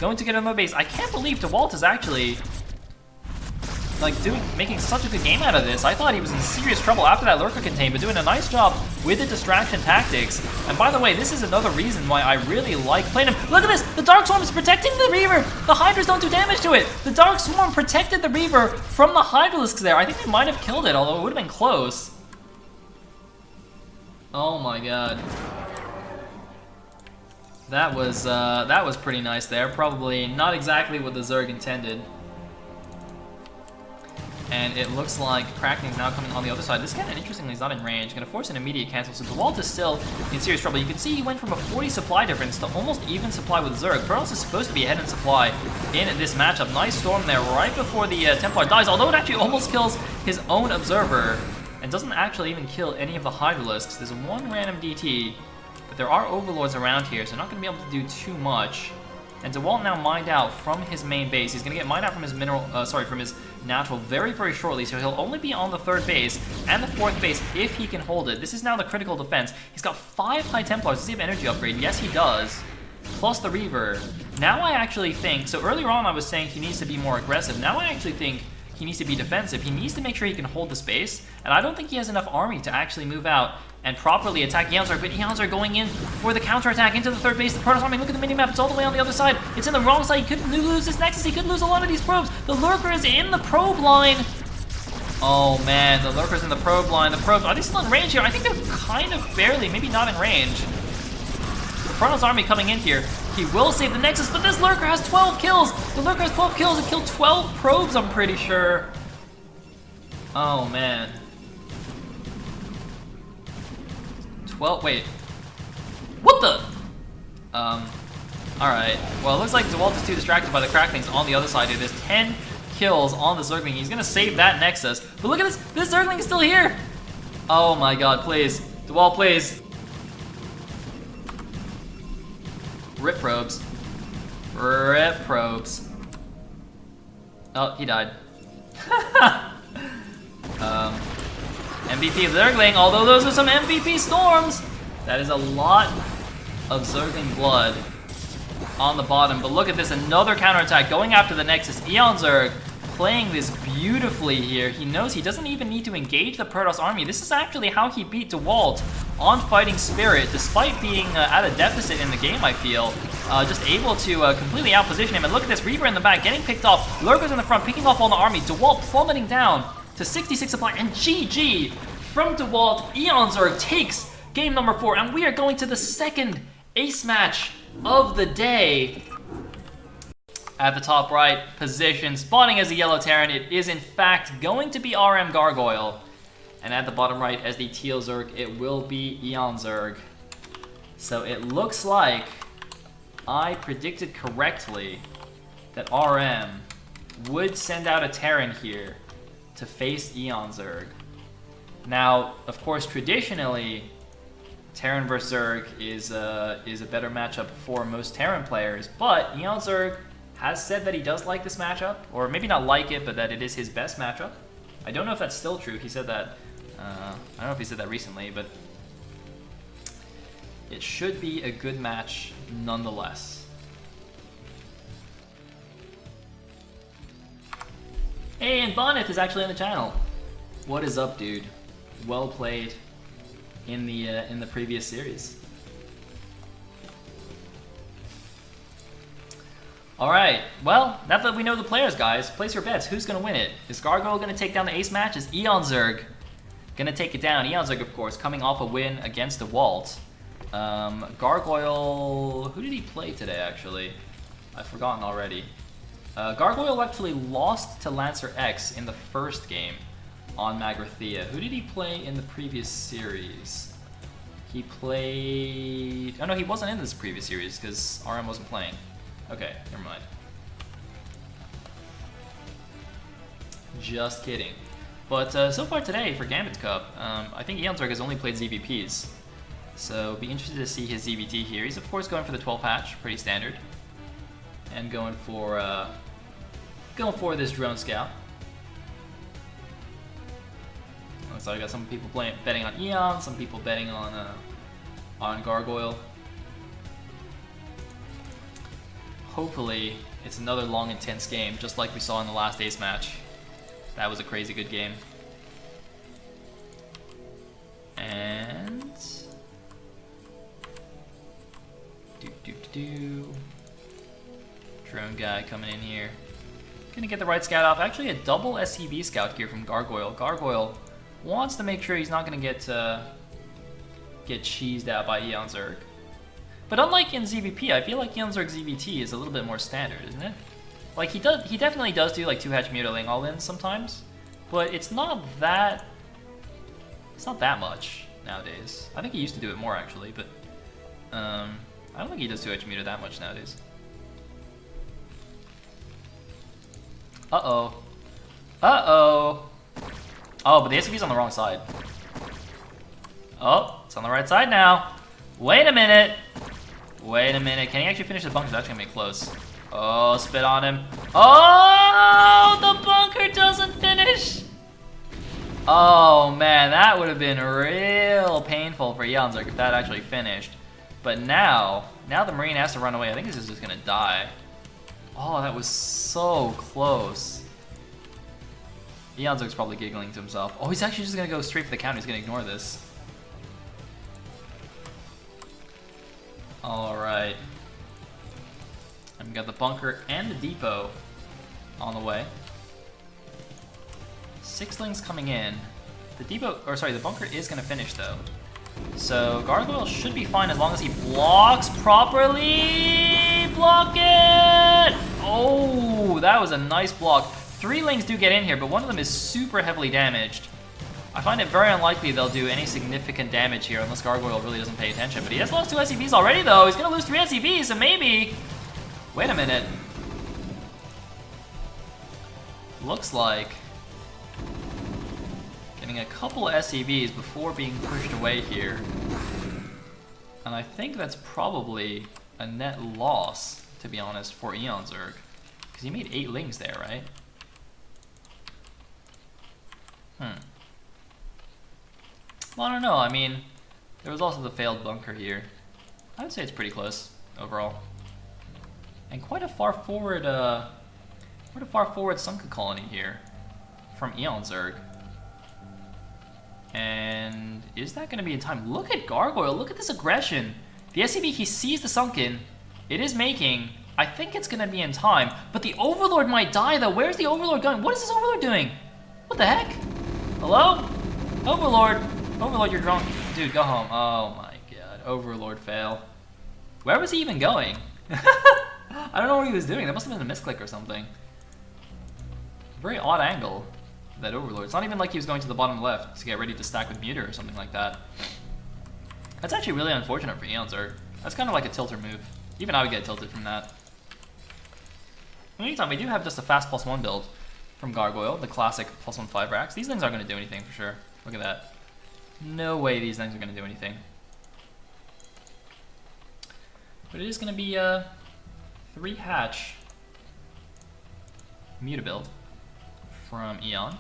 Speaker 1: going to get another base. I can't believe DeWalt is actually like making such a good game out of this. I thought he was in serious trouble after that Lurker contain, but doing a nice job with the distraction tactics. And by the way, this is another reason why I really like playing him. Look at this! The Dark Swarm is protecting the Reaver! The Hydras don't do damage to it! The Dark Swarm protected the Reaver from the Hydralisks there. I think they might have killed it, although it would have been close. Oh my God. That was pretty nice there. Probably not exactly what the Zerg intended. And it looks like Crackling's now coming on the other side. This cannon, interestingly, is not in range. Going to force an immediate cancel. So DeWalt is still in serious trouble. You can see he went from a 40 supply difference to almost even supply with Zerg. Protoss is supposed to be ahead in supply in this matchup. Nice storm there right before the Templar dies, although it actually almost kills his own Observer. And doesn't actually even kill any of the Hydralisks. There's one random DT, but there are Overlords around here, so not going to be able to do too much. And DeWalt now mined out from his main base. He's going to get mined out from his from his natural very, very shortly, so he'll only be on the 3rd base and the 4th base if he can hold it. This is now the critical defense. He's got 5 High Templars. Does he have energy upgrade? Yes, he does. Plus the Reaver. Now I actually think, so earlier on I was saying he needs to be more aggressive. Now I actually think he needs to be defensive. He needs to make sure he can hold the space, and I don't think he has enough army to actually move out and properly attack Eons, but Eons are going in for the counterattack into the 3rd base. The Protoss army, look at the minimap, it's all the way on the other side. It's in the wrong side. He could lose this Nexus. He could lose a lot of these probes. The Lurker is in the probe line. Oh man, the Lurker's in the probe line. The probes, are they still in range here? I think they're kind of barely, maybe not in range. The Protoss army coming in here. He will save the Nexus, but this Lurker has 12 kills. The Lurker has 12 kills and killed 12 probes, I'm pretty sure. Oh man. 12, wait. What the? Alright. Well, it looks like DeWalt is too distracted by the Cracklings on the other side here. There's 10 kills on the Zergling. He's gonna save that Nexus. But look at this! This Zergling is still here! Oh my God, please. DeWalt, please. Rip probes. Rip probes. Oh, he died. MVP of Zergling, although those are some MVP storms. That is a lot of Zergling blood on the bottom. But look at this, another counterattack going after the Nexus. Eon Zerg playing this beautifully here. He knows he doesn't even need to engage the Protoss army. This is actually how he beat DeWalt on Fighting Spirit, despite being at a deficit in the game, I feel. Just able to completely outposition him. And look at this, Reaver in the back, getting picked off. Lurker's in the front, picking off all the army. DeWalt plummeting down to 66 supply. And GG from DeWalt. Eonzerg takes game number 4. And we are going to the second ace match of the day. At the top right position, spawning as a yellow Terran, it is in fact going to be RM Gargoyle. And at the bottom right as the teal Zerg, it will be Eonzerg. So it looks like I predicted correctly that RM would send out a Terran here to face Eonzerg. Now, of course, traditionally, Terran vs Zerg is a better matchup for most Terran players, but Eonzerg has said that he does like this matchup, or maybe not like it, but that it is his best matchup. I don't know if that's still true. He said that, I don't know if he said that recently, but it should be a good match nonetheless. Hey, and Bonnet is actually on the channel. What is up, dude? Well played in the previous series. Alright, well, now that we know the players, guys, place your bets. Who's going to win it? Is Gargoyle going to take down the ace match? Is Eonzerg going to take it down? Eonzerg, of course, coming off a win against DeWalt. Gargoyle... Who did he play today, actually? I've forgotten already. Gargoyle actually lost to Lancer X in the first game on Magrathea. Who did he play in the previous series? He played... Oh, no, he wasn't in this previous series because RM wasn't playing. Okay, never mind. Just kidding. But so far today for Gambit Cup, I think Eonzerg has only played ZVPs. So be interested to see his ZVT here. He's of course going for the 12 hatch, pretty standard. And going for this drone scout. So I got some people betting on Eon, some people betting on Gargoyle. Hopefully, it's another long, intense game, just like we saw in the last ace match. That was a crazy good game. And... Drone guy coming in here. Gonna get the right scout off. Actually, a double SCV scout gear from Gargoyle. Gargoyle wants to make sure he's not gonna get cheesed out by Eonzerg. But unlike in ZVP, I feel like Eonzerg's ZVT is a little bit more standard, isn't it? Like he definitely does do like 2-hatch mutilating all-ins sometimes, but it's not that much nowadays. I think he used to do it more actually, but I don't think he does 2-hatch muta that much nowadays. Uh-oh. Uh-oh. Oh, but the SCV's on the wrong side. Oh, it's on the right side now. Wait a minute. Wait a minute. Can he actually finish the bunker? That's gonna be close. Oh, spit on him. Oh, the bunker doesn't finish. Oh man, that would have been real painful for Eonzerg if that actually finished. But now the Marine has to run away. I think this is just gonna die. Oh, that was so close. Eonzerg's probably giggling to himself. Oh, he's actually just gonna go straight for the counter. He's gonna ignore this. Alright. And we got the bunker and the depot on the way. 6-lings coming in. The bunker is gonna finish though. So Gargoyle should be fine as long as he blocks properly. Block it! Oh, that was a nice block. 3-lings do get in here, but one of them is super heavily damaged. I find it very unlikely they'll do any significant damage here unless Gargoyle really doesn't pay attention. But he has lost 2 SCVs already though. He's gonna lose 3 SCVs, so maybe... Wait a minute. Looks like getting a couple of SCVs before being pushed away here. And I think that's probably a net loss, to be honest, for Eonzerg. Because he made 8-lings there, right? Well, I don't know. I mean, there was also the failed bunker here. I would say it's pretty close overall. And quite a far forward What a far forward Sunken colony here from Eon Zerg. And is that going to be in time? Look at Gargoyle. Look at this aggression. The SCV, he sees the Sunken. It is making. I think it's going to be in time. But the Overlord might die, though. Where's the Overlord going? What is this Overlord doing? What the heck? Hello? Overlord. Overlord, you're drunk. Dude, go home. Oh, my God. Overlord fail. Where was he even going? I don't know what he was doing. That must have been a misclick or something. Very odd angle. That Overlord. It's not even like he was going to the bottom left to get ready to stack with Muter or something like that. That's actually really unfortunate for Eon Zerg. That's kind of like a tilter move. Even I would get tilted from that. In the meantime, we do have just a fast +1 build from Gargoyle, the classic +1 5 racks. These things aren't going to do anything for sure. Look at that. No way these things are going to do anything. But it is going to be a 3-hatch Muta build from Eon.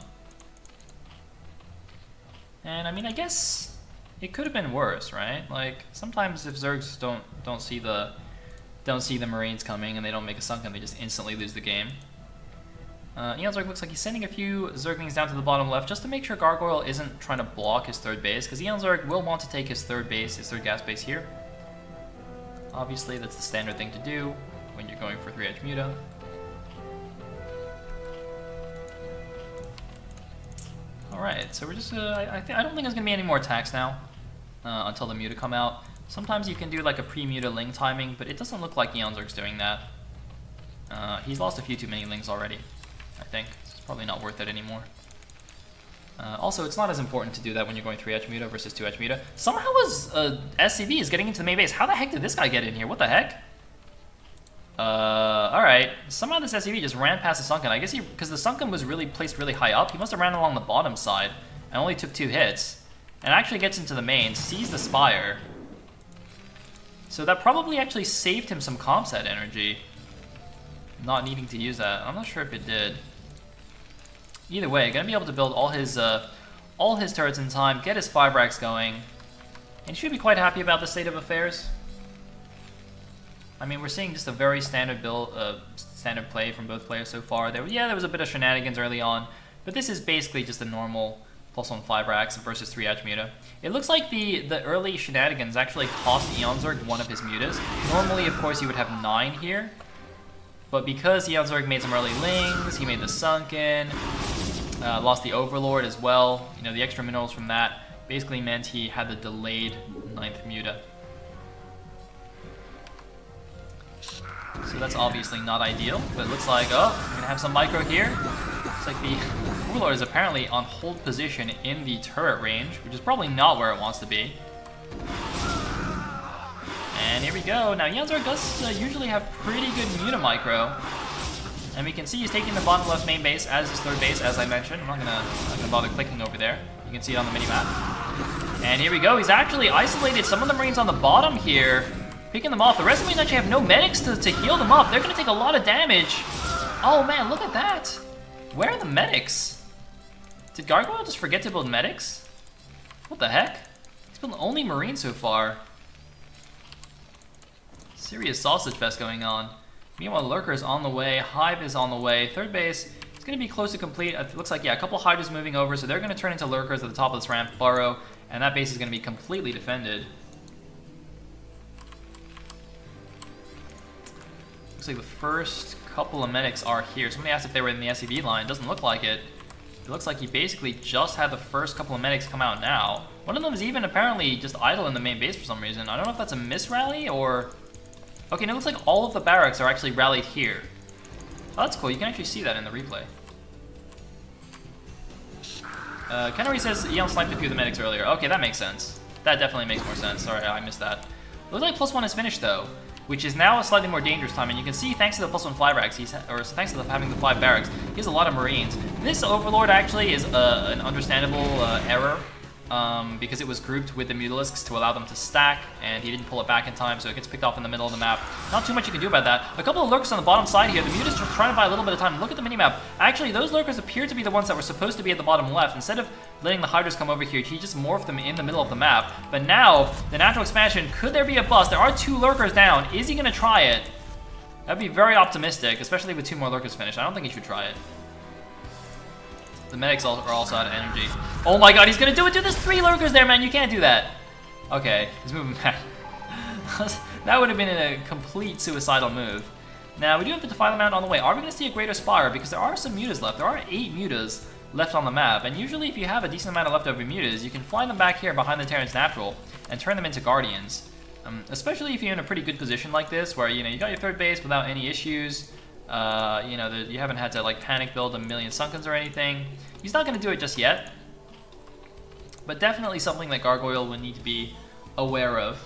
Speaker 1: And I mean, I guess it could have been worse, right? Like sometimes if Zergs don't see the Marines coming and they don't make a Sunken, they just instantly lose the game. Eon Zerg looks like he's sending a few Zerglings down to the bottom left just to make sure Gargoyle isn't trying to block his third base, because Eon Zerg will want to take his third gas base here. Obviously, that's the standard thing to do when you're going for 3-edge Muta. Alright, so we're just, I don't think there's going to be any more attacks now until the Muta come out. Sometimes you can do like a pre-Muta Ling timing, but it doesn't look like Eon Zerg's doing that. He's lost a few too many Lings already, I think. It's probably not worth it anymore. Also, it's not as important to do that when you're going 3-edge Muta versus 2-edge Muta. Somehow SCV is getting into the main base. How the heck did this guy get in here? What the heck? Alright. Somehow this SCV just ran past the Sunken. I guess because the Sunken was really placed really high up, he must have ran along the bottom side and only took 2 hits. And actually gets into the main, sees the Spire. So that probably actually saved him some comp set energy. Not needing to use that. I'm not sure if it did. Either way, gonna be able to build all his turrets in time, get his 5 racks going, and he should be quite happy about the state of affairs. I mean, we're seeing just a very standard build, standard play from both players so far. There was a bit of shenanigans early on, but this is basically just a normal +1 5 racks versus 3-edge Muta. It looks like the early shenanigans actually cost Eon Zerg one of his Mutas. Normally, of course, he would have 9 here, but because Eon Zerg made some early Lings, he made the Sunken, lost the Overlord as well. You know, the extra minerals from that basically meant he had the delayed 9th Muta. So that's obviously not ideal, but it looks like, oh, we're gonna have some micro here. Looks like the Overlord is apparently on hold position in the turret range, which is probably not where it wants to be. And here we go. Now, Eon Zerg does usually have pretty good Muta micro. And we can see he's taking the bottom left main base as his third base, as I mentioned. I'm not gonna bother clicking over there. You can see it on the minimap. And here we go. He's actually isolated some of the Marines on the bottom here, picking them off. The rest of them actually have no medics to heal them up. They're gonna take a lot of damage. Oh man, look at that. Where are the medics? Did Gargoyle just forget to build medics? What the heck? He's built only Marines so far. Serious sausage fest going on. Meanwhile, Lurker is on the way. Hive is on the way. Third base is going to be close to complete. It looks like, yeah, a couple Hydras moving over, so they're going to turn into Lurkers at the top of this ramp, burrow, and that base is going to be completely defended. Looks like the first couple of medics are here. Somebody asked if they were in the SCV line. Doesn't look like it. It looks like he basically just had the first couple of medics come out now. One of them is even apparently just idle in the main base for some reason. I don't know if that's a misrally or... Okay, now it looks like all of the barracks are actually rallied here. Oh, that's cool. You can actually see that in the replay. Kennery says Eon sniped a few of the medics earlier. Okay, that makes sense. That definitely makes more sense. Sorry, I missed that. Looks like +1 is finished, though, which is now a slightly more dangerous time. And you can see, thanks to the +1 5 racks, or thanks to having the 5 barracks, he has a lot of Marines. This Overlord actually is an understandable error. Because it was grouped with the Mutalisks to allow them to stack, and he didn't pull it back in time, so it gets picked off in the middle of the map. Not too much you can do about that. A couple of Lurkers on the bottom side here. The Mutas are trying to buy a little bit of time. Look at the minimap. Actually, those Lurkers appear to be the ones that were supposed to be at the bottom left. Instead of letting the Hydras come over here, he just morphed them in the middle of the map. But now, the natural expansion, could there be a bust? There are 2 Lurkers down. Is he going to try it? That'd be very optimistic, especially with 2 more lurkers finished. I don't think he should try it. The medics are also out of energy. Oh my god, he's gonna do it to this 3 lurkers there, man. You can't do that. Okay, he's moving back. That would have been a complete suicidal move. Now, we do have the Defiler Mount on the way. Are we gonna see a Greater Spire? Because there are some mutas left. There are 8 mutas left on the map. And usually if you have a decent amount of leftover mutas, you can fly them back here behind the Terran's Natural and turn them into Guardians. Especially if you're in a pretty good position like this, where, you know, you got your 3rd base without any issues. You know, you haven't had to, like, panic build a million Sunkens or anything. He's not gonna do it just yet. But definitely something that Gargoyle would need to be aware of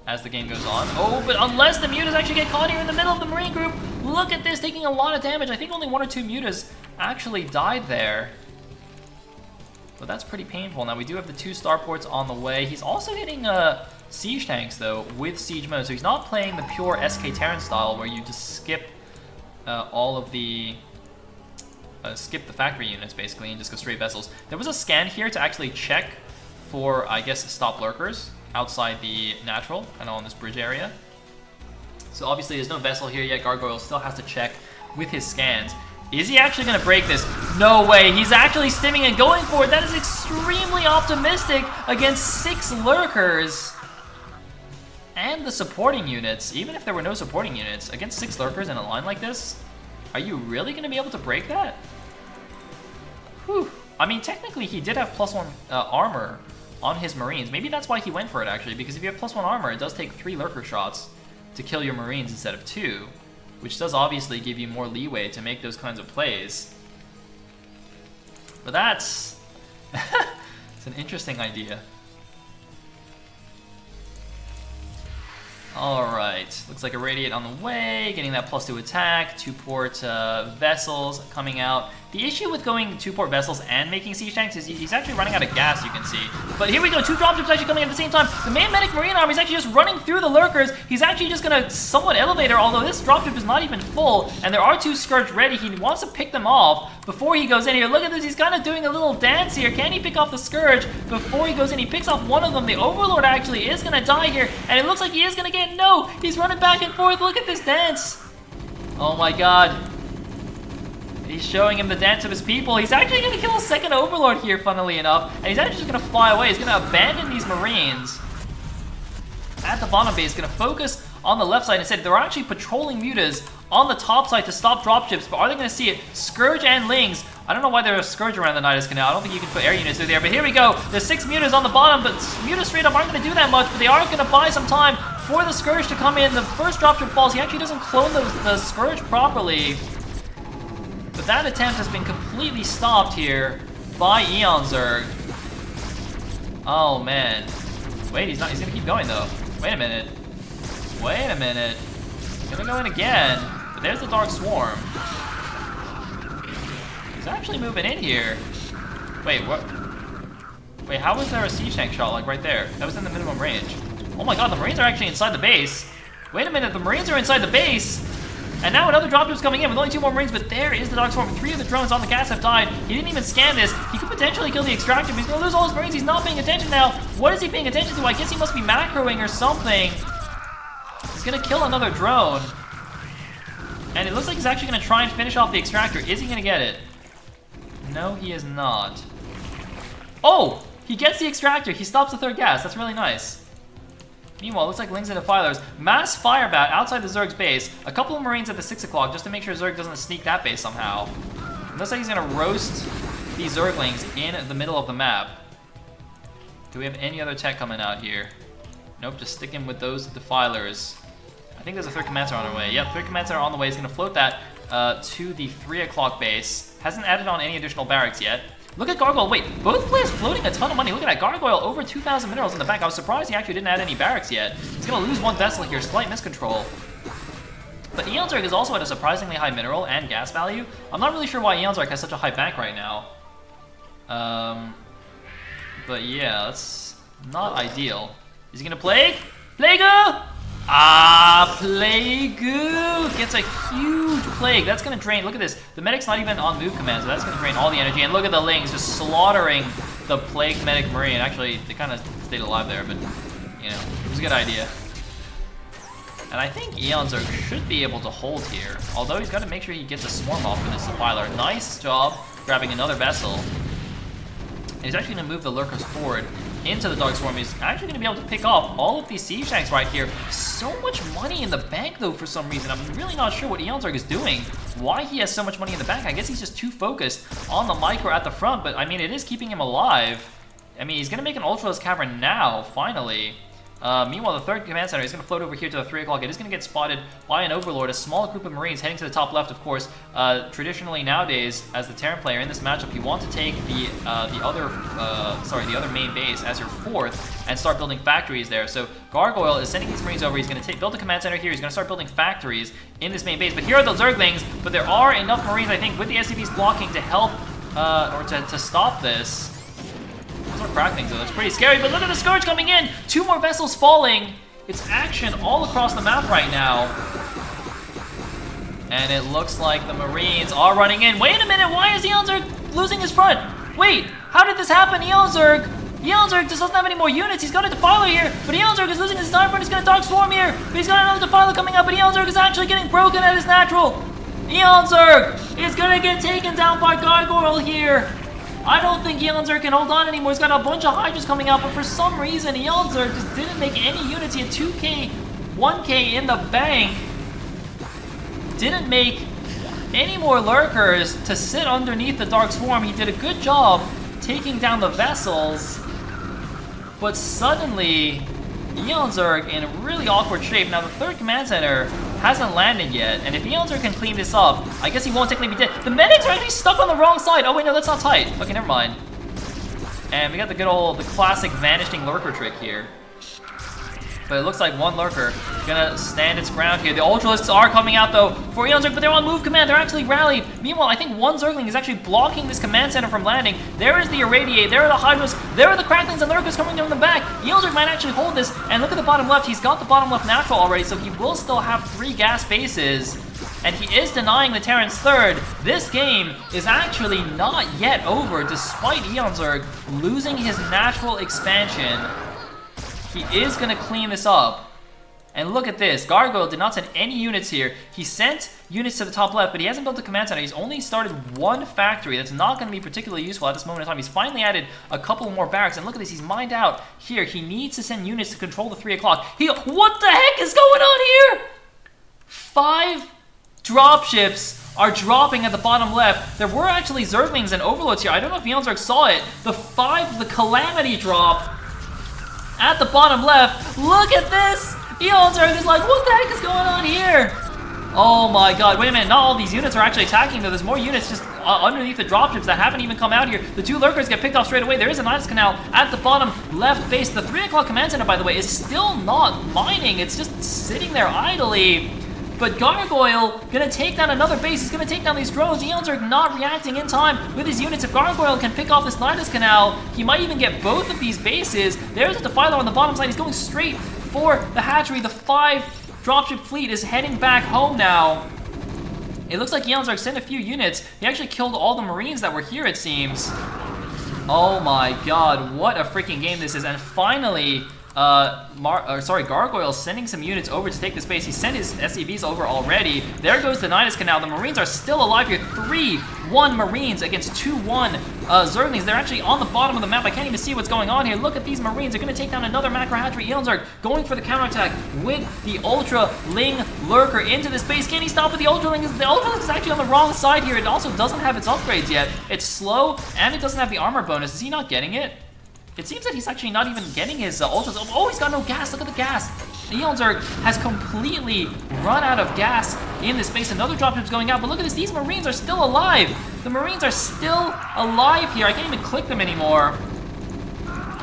Speaker 1: as the game goes on. Oh, but unless the mutas actually get caught here in the middle of the Marine group, look at this, taking a lot of damage. I think only 1 or 2 mutas actually died there. But that's pretty painful. Now, we do have the 2 starports on the way. He's also hitting siege tanks, though, with siege mode. So he's not playing the pure SK Terran style, where you just skip all of the... skip the factory units, basically, and just go straight vessels. There was a scan here to actually check for, I guess, stop lurkers outside the natural, kind of on this bridge area. So obviously there's no vessel here yet. Gargoyle still has to check with his scans. Is he actually going to break this? No way. He's actually stimming and going for it. That is extremely optimistic against 6 lurkers. And the supporting units, even if there were no supporting units, against 6 lurkers in a line like this, are you really going to be able to break that? Whew. I mean, technically he did have +1 armor on his Marines. Maybe that's why he went for it, actually, because if you have +1 armor, it does take 3 lurker shots to kill your Marines instead of 2, which does obviously give you more leeway to make those kinds of plays. But that's... it's an interesting idea. Alright, looks like a Radiate on the way, getting that +2 attack, 2-port vessels coming out. The issue with going 2-port vessels and making siege tanks is he's actually running out of gas, you can see. But here we go, 2 dropships actually coming at the same time. The main medic Marine army is actually just running through the lurkers. He's actually just going to somewhat elevate her, although this dropship is not even full, and there are 2 Scourge ready. He wants to pick them off before he goes in here. Look at this, he's kind of doing a little dance here. Can he pick off the Scourge before he goes in? He picks off one of them. The Overlord actually is going to die here, and it looks like he is going to get... No! He's running back and forth. Look at this dance. Oh my god. He's showing him the dance of his people. He's actually going to kill a 2nd Overlord here, funnily enough. And he's actually just going to fly away. He's going to abandon these Marines at the bottom base. He's going to focus on the left side instead. They're actually patrolling mutas on the top side to stop dropships. But are they going to see it? Scourge and Lings. I don't know why there's a Scourge around the Nidus Canal. I don't think you can put air units through there. But here we go. There's 6 mutas on the bottom. But mutas straight up aren't going to do that much. But they are going to buy some time for the Scourge to come in. The first dropship falls. He actually doesn't clone the Scourge properly. But that attempt has been completely stopped here by Eon Zerg. Oh man. Wait, he's gonna keep going though. Wait a minute. Wait a minute. He's gonna go in again. But there's the Dark Swarm. He's actually moving in here. Wait, what? Wait, how was there a siege tank shot like right there? That was in the minimum range. Oh my god, the Marines are actually inside the base. Wait a minute, the Marines are inside the base. And now another dropship's coming in with only 2 more Marines, but there is the Dark Swarm. 3 of the drones on the gas have died. He didn't even scan this. He could potentially kill the extractor, but he's gonna lose all his Marines. He's not paying attention now. What is he paying attention to? I guess he must be macroing or something. He's gonna kill another drone. And it looks like he's actually gonna try and finish off the extractor. Is he gonna get it? No, he is not. Oh! He gets the extractor. He stops the 3rd gas. That's really nice. Meanwhile, it looks like Lings and Defilers. Mass firebat outside the Zerg's base. A couple of Marines at the 6 o'clock just to make sure Zerg doesn't sneak that base somehow. It looks like he's going to roast these Zerglings in the middle of the map. Do we have any other tech coming out here? Nope, just stick him with those Defilers. I think there's a 3rd Commencer on our way. Yep, 3rd Commencer on the way. He's going to float that to the 3 o'clock base. Hasn't added on any additional barracks yet. Look at Gargoyle. Wait, both players floating a ton of money. Look at that. Gargoyle over 2,000 minerals in the back. I was surprised he actually didn't add any barracks yet. He's going to lose 1 vessel here. Slight miscontrol. But Eon Zerg is also at a surprisingly high mineral and gas value. I'm not really sure why Eon Zerg has such a high bank right now. But yeah, that's not ideal. Is he going to Plague? Plague-o! Ah, Plague-o! Gets a huge Plague. That's going to drain. Look at this. The medic's not even on move command, so that's going to drain all the energy. And look at the Lings just slaughtering the Plague medic Marine. Actually, they kind of stayed alive there, but, you know, it was a good idea. And I think Eonzerg should be able to hold here. Although he's got to make sure he gets a swarm off with his defiler. Nice job grabbing another vessel. And he's actually going to move the lurkers forward into the Dark Swarm. He's actually going to be able to pick off all of these siege tanks right here. So much money in the bank, though, for some reason. I'm really not sure what Eonzerg is doing, why he has so much money in the bank. I guess he's just too focused on the micro at the front, but I mean, it is keeping him alive. I mean, he's going to make an Ultralisk Cavern now, finally. Meanwhile, the third command center is going to float over here to the 3 o'clock. It is going to get spotted by an Overlord, a small group of Marines heading to the top left, of course. Traditionally, nowadays, as the Terran player in this matchup, you want to take the other main base as your fourth and start building factories there. So Gargoyle is sending these Marines over. He's going to build a command center here. He's going to start building factories in this main base. But here are the Zerglings, but there are enough Marines, I think, with the SCVs blocking to help, or to stop this. Those are crack things, though. That's pretty scary, but look at the Scourge coming in! 2 more vessels falling! It's action all across the map right now. And it looks like the Marines are running in. Wait a minute, why is Eonzerg losing his front? Wait, how did this happen? Eonzerg just doesn't have any more units. He's got a Defiler here, but Eonzerg is losing his entire front. He's got a Dark Swarm here, but he's got another Defiler coming up, but Eonzerg is actually getting broken at his natural. Eonzerg is gonna get taken down by Gargoyle here. I don't think Eonzerg can hold on anymore. He's got a bunch of Hydras coming out, but for some reason, Eonzerg just didn't make any units. He had 2k, 1k in the bank. Didn't make any more Lurkers to sit underneath the Dark Swarm. He did a good job taking down the vessels, but suddenly, Eonzerg in a really awkward shape. Now, the third command center hasn't landed yet, and if Eonzerg can clean this up, I guess he won't technically be dead. The medics are actually stuck on the wrong side. Oh wait, no, that's not tight. Okay, never mind. And we got the classic vanishing lurker trick here. But it looks like one lurker gonna stand its ground here. The Ultralisks are coming out though for Eonzerg, but they're on move command. They're actually rallied. Meanwhile, I think one Zergling is actually blocking this command center from landing. There is the Irradiate. There are the Hydras. There are the Cracklings and Lurkers coming from the back. Eonzerg might actually hold this. And look at the bottom left. He's got the bottom left natural already, so he will still have 3 gas bases. And he is denying the Terran's third. This game is actually not yet over, despite Eonzerg losing his natural expansion. He is going to clean this up. And look at this. Gargoyle did not send any units here. He sent units to the top left, but he hasn't built a command center. He's only started 1 factory. That's not going to be particularly useful at this moment in time. He's finally added a couple more barracks. And look at this. He's mined out here. He needs to send units to control the 3 o'clock. What the heck is going on here? 5 dropships are dropping at the bottom left. There were actually Zerglings and Overlords here. I don't know if Eonzerg saw it. The Calamity drop at the bottom left. Look at this! Eonzerg is like, what the heck is going on here? Oh my god, wait a minute, not all these units are actually attacking though. There's more units just underneath the dropships that haven't even come out here. The 2 Lurkers get picked off straight away. There is a Nidus Canal at the bottom left base. The 3 o'clock command center, by the way, is still not mining. It's just sitting there idly. But Gargoyle gonna take down another base. He's gonna take down these drones. Eonzerg not reacting in time with his units. If Gargoyle can pick off this Nidus Canal, he might even get both of these bases. There's a Defiler on the bottom side. He's going straight for the hatchery. The 5 dropship fleet is heading back home now. It looks like Eonzerg sent a few units. He actually killed all the Marines that were here, it seems. Oh my god, what a freaking game this is. And finally, Gargoyle sending some units over to take the space. He sent his SCVs over already. There goes the Nidus Canal. The Marines are still alive here. 3-1 Marines against 2-1 Zerglings. They're actually on the bottom of the map. I can't even see what's going on here. Look at these Marines. They're going to take down another macro hatchery. Eonzerg going for the counterattack with the Ultra Ling Lurker into this base. Can he stop with the Ultra Ling? The Ultra Ling is actually on the wrong side here. It also doesn't have its upgrades yet. It's slow and it doesn't have the armor bonus. Is he not getting it? It seems that he's actually not even getting his ultras. Oh, he's got no gas. Look at the gas. Eonzerg has completely run out of gas in this space. Another dropship's going out, but look at this. These Marines are still alive. The Marines are still alive here. I can't even click them anymore.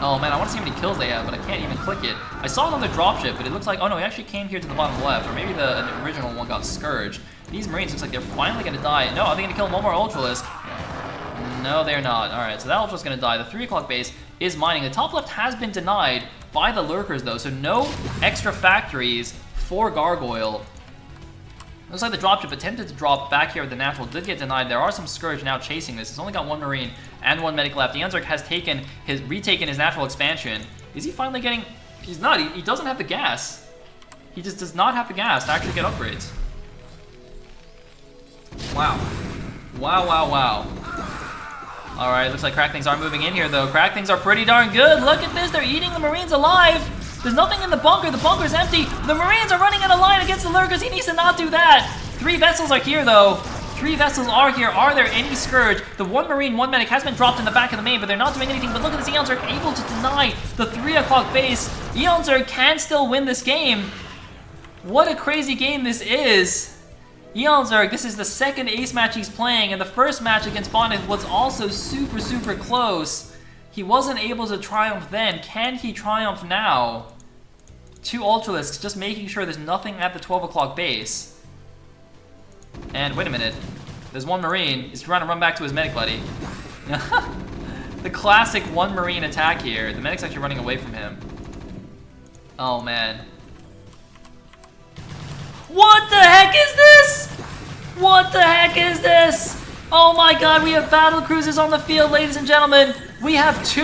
Speaker 1: Oh man, I want to see how many kills they have, but I can't even click it. I saw another dropship, but it looks like, oh no, he actually came here to the bottom left, or maybe the original one got scourged. These Marines looks like they're finally going to die. No, are they going to kill one more Ultralisk? No, they're not. Alright, so that Ultra's going to die. The 3 o'clock base is mining. The top left has been denied by the Lurkers, though, so no extra factories for Gargoyle. Looks like the dropship attempted to drop back here with the natural did get denied. There are some Scourge now chasing this. It's only got 1 Marine and 1 medic left. Eonzerg has retaken his natural expansion. Is he finally getting... He's not. He doesn't have the gas. He just does not have the gas to actually get upgrades. Wow. Wow, wow, wow. Alright, looks like Crack Things are moving in here, though. Crack Things are pretty darn good. Look at this. They're eating the Marines alive. There's nothing in the bunker. The bunker's empty. The Marines are running in a line against the Lurkers. He needs to not do that. 3 vessels are here, though. 3 vessels are here. Are there any Scourge? The 1 Marine, 1 Medic has been dropped in the back of the main, but they're not doing anything. But look at this. Eonzerg able to deny the 3 o'clock base. Eonzerg can still win this game. What a crazy game this is. Eonzerg, this is the 2nd ace match he's playing, and the first match against Bonnet was also super, super close. He wasn't able to triumph then. Can he triumph now? 2 Ultralisks, just making sure there's nothing at the 12 o'clock base. And wait a minute. There's 1 Marine. He's trying to run back to his medic buddy. The classic 1 Marine attack here. The medic's actually running away from him. Oh, man. What the heck is this? What the heck is this? Oh my god, we have battle cruisers on the field, ladies and gentlemen. We have 2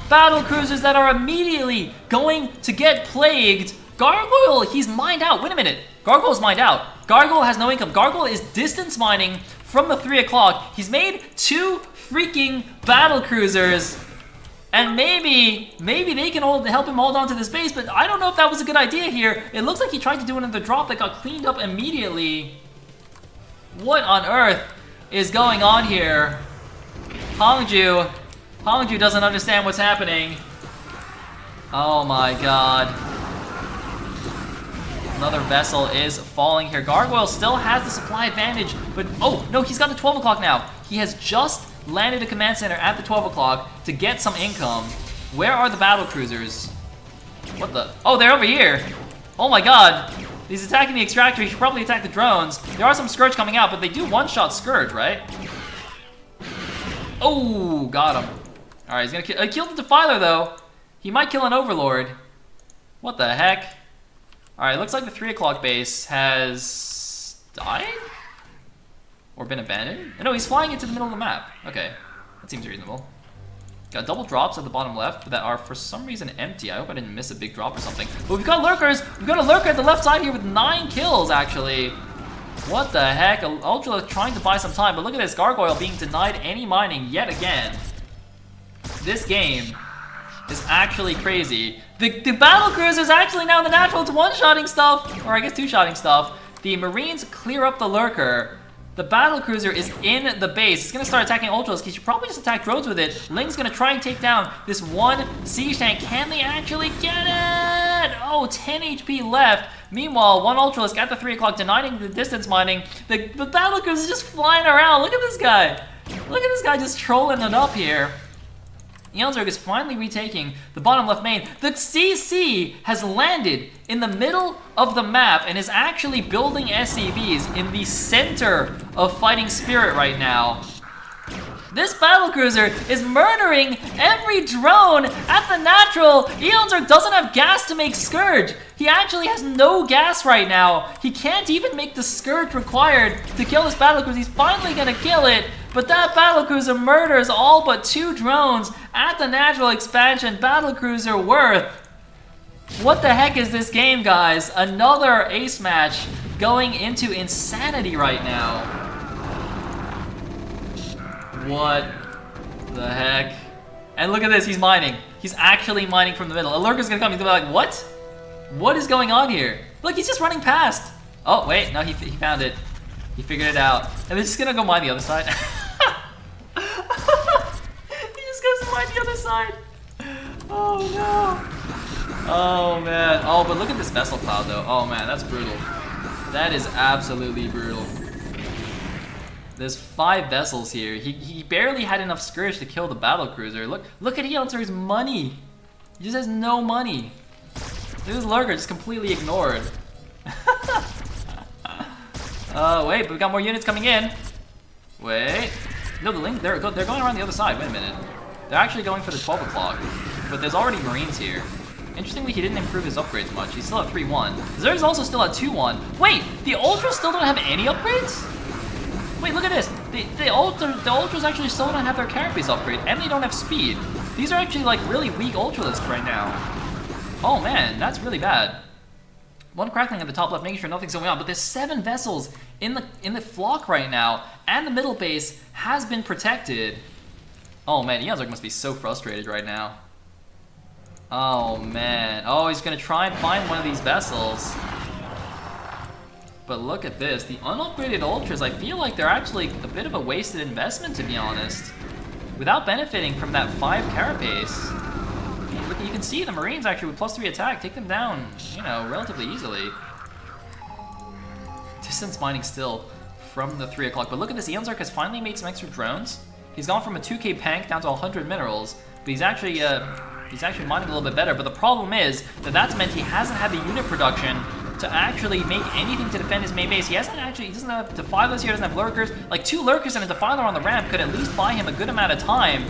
Speaker 1: battle cruisers that are immediately going to get plagued. Gargoyle, he's mined out. Wait a minute. Gargoyle's mined out. Gargoyle has no income. Gargoyle is distance mining from the 3 o'clock. He's made 2 freaking battle cruisers. And maybe they can help him hold on to this base, but I don't know if that was a good idea here. It looks like he tried to do another drop that got cleaned up immediately. What on earth is going on here? Hongju doesn't understand what's happening. Oh my god. Another vessel is falling here. Gargoyle still has the supply advantage, but oh no, he's got the 12 o'clock now. He has just landed a command center at the 12 o'clock to get some income. Where are the battle cruisers? What the? Oh, they're over here. Oh my god. He's attacking the extractor. He should probably attack the drones. There are some Scourge coming out, but they do one-shot Scourge, right? Oh, got him. All right, he's gonna kill. He killed the Defiler though. He might kill an Overlord. What the heck? All right, looks like the 3 o'clock base has died or been abandoned. No, he's flying into the middle of the map. Okay, that seems reasonable. Got double drops at the bottom left that are for some reason empty. I hope I didn't miss a big drop or something. But we've got Lurkers. We've got a Lurker at the left side here with 9 kills, actually. What the heck? Ultra trying to buy some time, but look at this. Gargoyle being denied any mining yet again. This game is actually crazy. The battle cruiser is actually now the natural to one-shotting stuff, or I guess two-shotting stuff. The Marines clear up the Lurker. The battle cruiser is in the base. It's gonna start attacking Ultras. He should probably just attack drones with it. Ling's gonna try and take down this 1 siege tank. Can they actually get it? Oh, 10 HP left. Meanwhile, 1 Ultralisk at the 3 o'clock denying the distance mining. The battle cruiser is just flying around. Look at this guy. Look at this guy just trolling it up here. Eonzerg is finally retaking the bottom left main. The CC has landed in the middle of the map and is actually building SCVs in the center of Fighting Spirit right now. This battlecruiser is murdering every drone at the natural. Eonzerg doesn't have gas to make Scourge. He actually has no gas right now. He can't even make the Scourge required to kill this battlecruiser. He's finally gonna kill it, but that battlecruiser murders all but 2 drones at the natural expansion. Battlecruiser worth. What the heck is this game, guys? Another ace match going into insanity right now. What the heck? And look at this, he's mining. He's actually mining from the middle. A Lurker's gonna come, he's gonna be like, what? What is going on here? Look, he's just running past. Oh, wait, no, he found it. He figured it out. And they're just gonna go mine the other side. He just goes to mine the other side. Oh, no. Oh, man. Oh, but look at this vessel cloud, though. Oh, man, that's brutal. That is absolutely brutal. There's 5 vessels here. He barely had enough Scourge to kill the battlecruiser. Look at Eonzerg's money. He just has no money. This Lurker just completely ignored. Wait, but we got more units coming in. Wait. No, the Link, they're going around the other side. Wait a minute. They're actually going for the 12 o'clock. But there's already Marines here. Interestingly, he didn't improve his upgrades much. He's still at 3-1. Zerg's also still at 2-1. Wait, the Ultras still don't have any upgrades? Wait, look at this. The Ultras actually still don't have their carapace upgrade, and they don't have speed. These are actually like really weak Ultralisks right now. Oh man, that's really bad. One crackling at the top left, making sure nothing's going on. But there's 7 vessels in the flock right now, and the middle base has been protected. Oh man, Eonzerg must be so frustrated right now. Oh man. Oh, he's gonna try and find one of these vessels. But look at this. The unupgraded Ultras, I feel like they're actually a bit of a wasted investment, to be honest. Without benefiting from that 5 carapace. Look, you can see the Marines actually with +3 attack take them down, you know, relatively easily. Distance mining still from the 3 o'clock. But look at this. Eonzerg has finally made some extra drones. He's gone from a 2k pank down to 100 minerals. But he's actually mining a little bit better. But the problem is that that's meant he hasn't had the unit production to actually make anything to defend his main base. He doesn't have defilers here, doesn't have lurkers. Like 2 lurkers and a defiler on the ramp could at least buy him a good amount of time.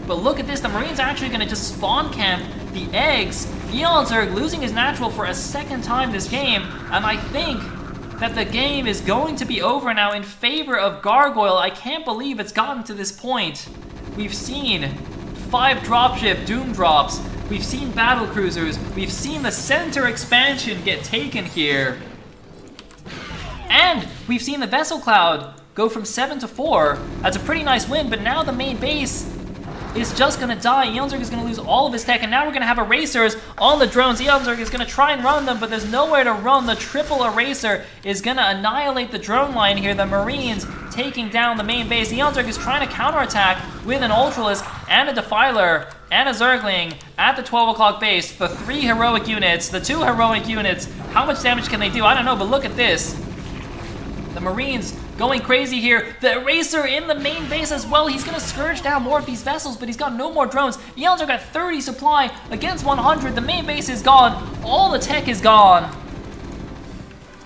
Speaker 1: But look at this, the Marines are actually gonna just spawn camp the eggs. Eonzerg losing his natural for a second time this game, and I think that the game is going to be over now in favor of Gargoyle. I can't believe it's gotten to this point. We've seen 5 dropship Doom drops. We've seen battle cruisers. We've seen the center expansion get taken here. And we've seen the Vessel Cloud go from 7 to 4. That's a pretty nice win, but now the main base is just gonna die. Eonzerg is gonna lose all of his tech, and now we're gonna have erasers on the drones. Eonzerg is gonna try and run them, but there's nowhere to run. The triple eraser is gonna annihilate the drone line here. The Marines taking down the main base. Eonzerg is trying to counterattack with an Ultralisk and a Defiler and a Zergling at the 12 o'clock base. The 3 heroic units, the 2 heroic units. How much damage can they do? I don't know, but look at this. The Marines going crazy here. The Eraser in the main base as well. He's gonna scourge down more of these vessels, but he's got no more drones. Eonzerg got 30 supply against 100. The main base is gone. All the tech is gone.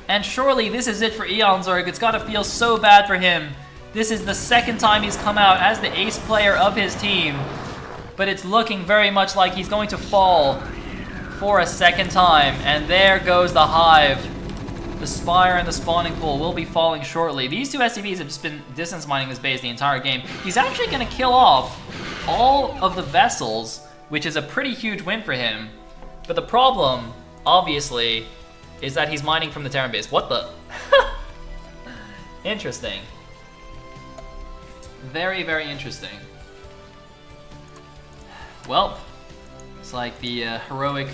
Speaker 1: And surely this is it for Eonzerg. It's gotta feel so bad for him. This is the second time he's come out as the ace player of his team. But it's looking very much like he's going to fall for a second time. And there goes the Hive. The Spire and the Spawning Pool will be falling shortly. These 2 SCVs have just been distance mining this base the entire game. He's actually going to kill off all of the vessels, which is a pretty huge win for him. But the problem, obviously, is that he's mining from the Terran base. What the? Interesting. Very, very interesting. Well, it's like the heroic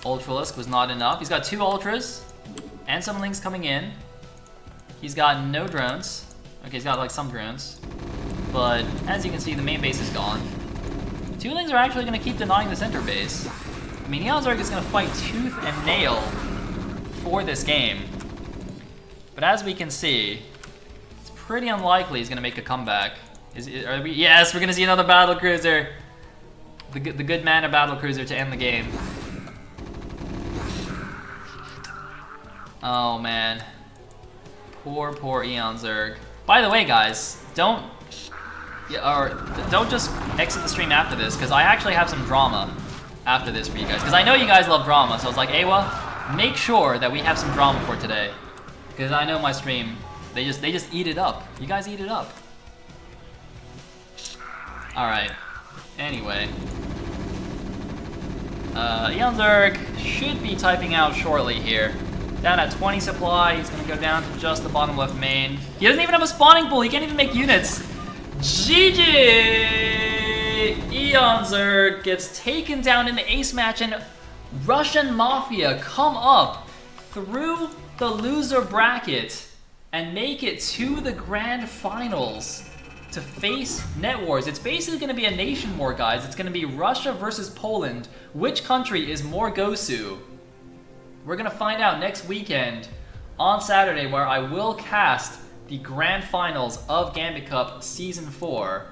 Speaker 1: Ultralisk was not enough. He's got 2 Ultras. And some Lings coming in. He's got no drones. Okay, he's got like some drones. But as you can see, the main base is gone. 2 Lings are actually going to keep denying the center base. I mean, Eonzerg is going to fight tooth and nail for this game. But as we can see, it's pretty unlikely he's going to make a comeback. Yes, we're going to see another battlecruiser. The good man of battlecruiser to end the game. Oh man, poor Eonzerg. By the way, guys, don't just exit the stream after this, because I actually have some drama after this for you guys. Because I know you guys love drama, so I was like, Awa, make sure that we have some drama for today, because I know my stream, they just eat it up. You guys eat it up. All right. Anyway, Eonzerg should be typing out shortly here. Down at 20 supply, he's gonna go down to just the bottom left main. He doesn't even have a spawning pool, he can't even make units. GG! Eonzerg gets taken down in the ace match, and Russian Mafia come up through the loser bracket and make it to the grand finals to face Net Wars. It's basically gonna be a nation war, guys. It's gonna be Russia versus Poland. Which country is more Gosu? We're gonna find out next weekend on Saturday, where I will cast the grand finals of Gambit Cup Season 4.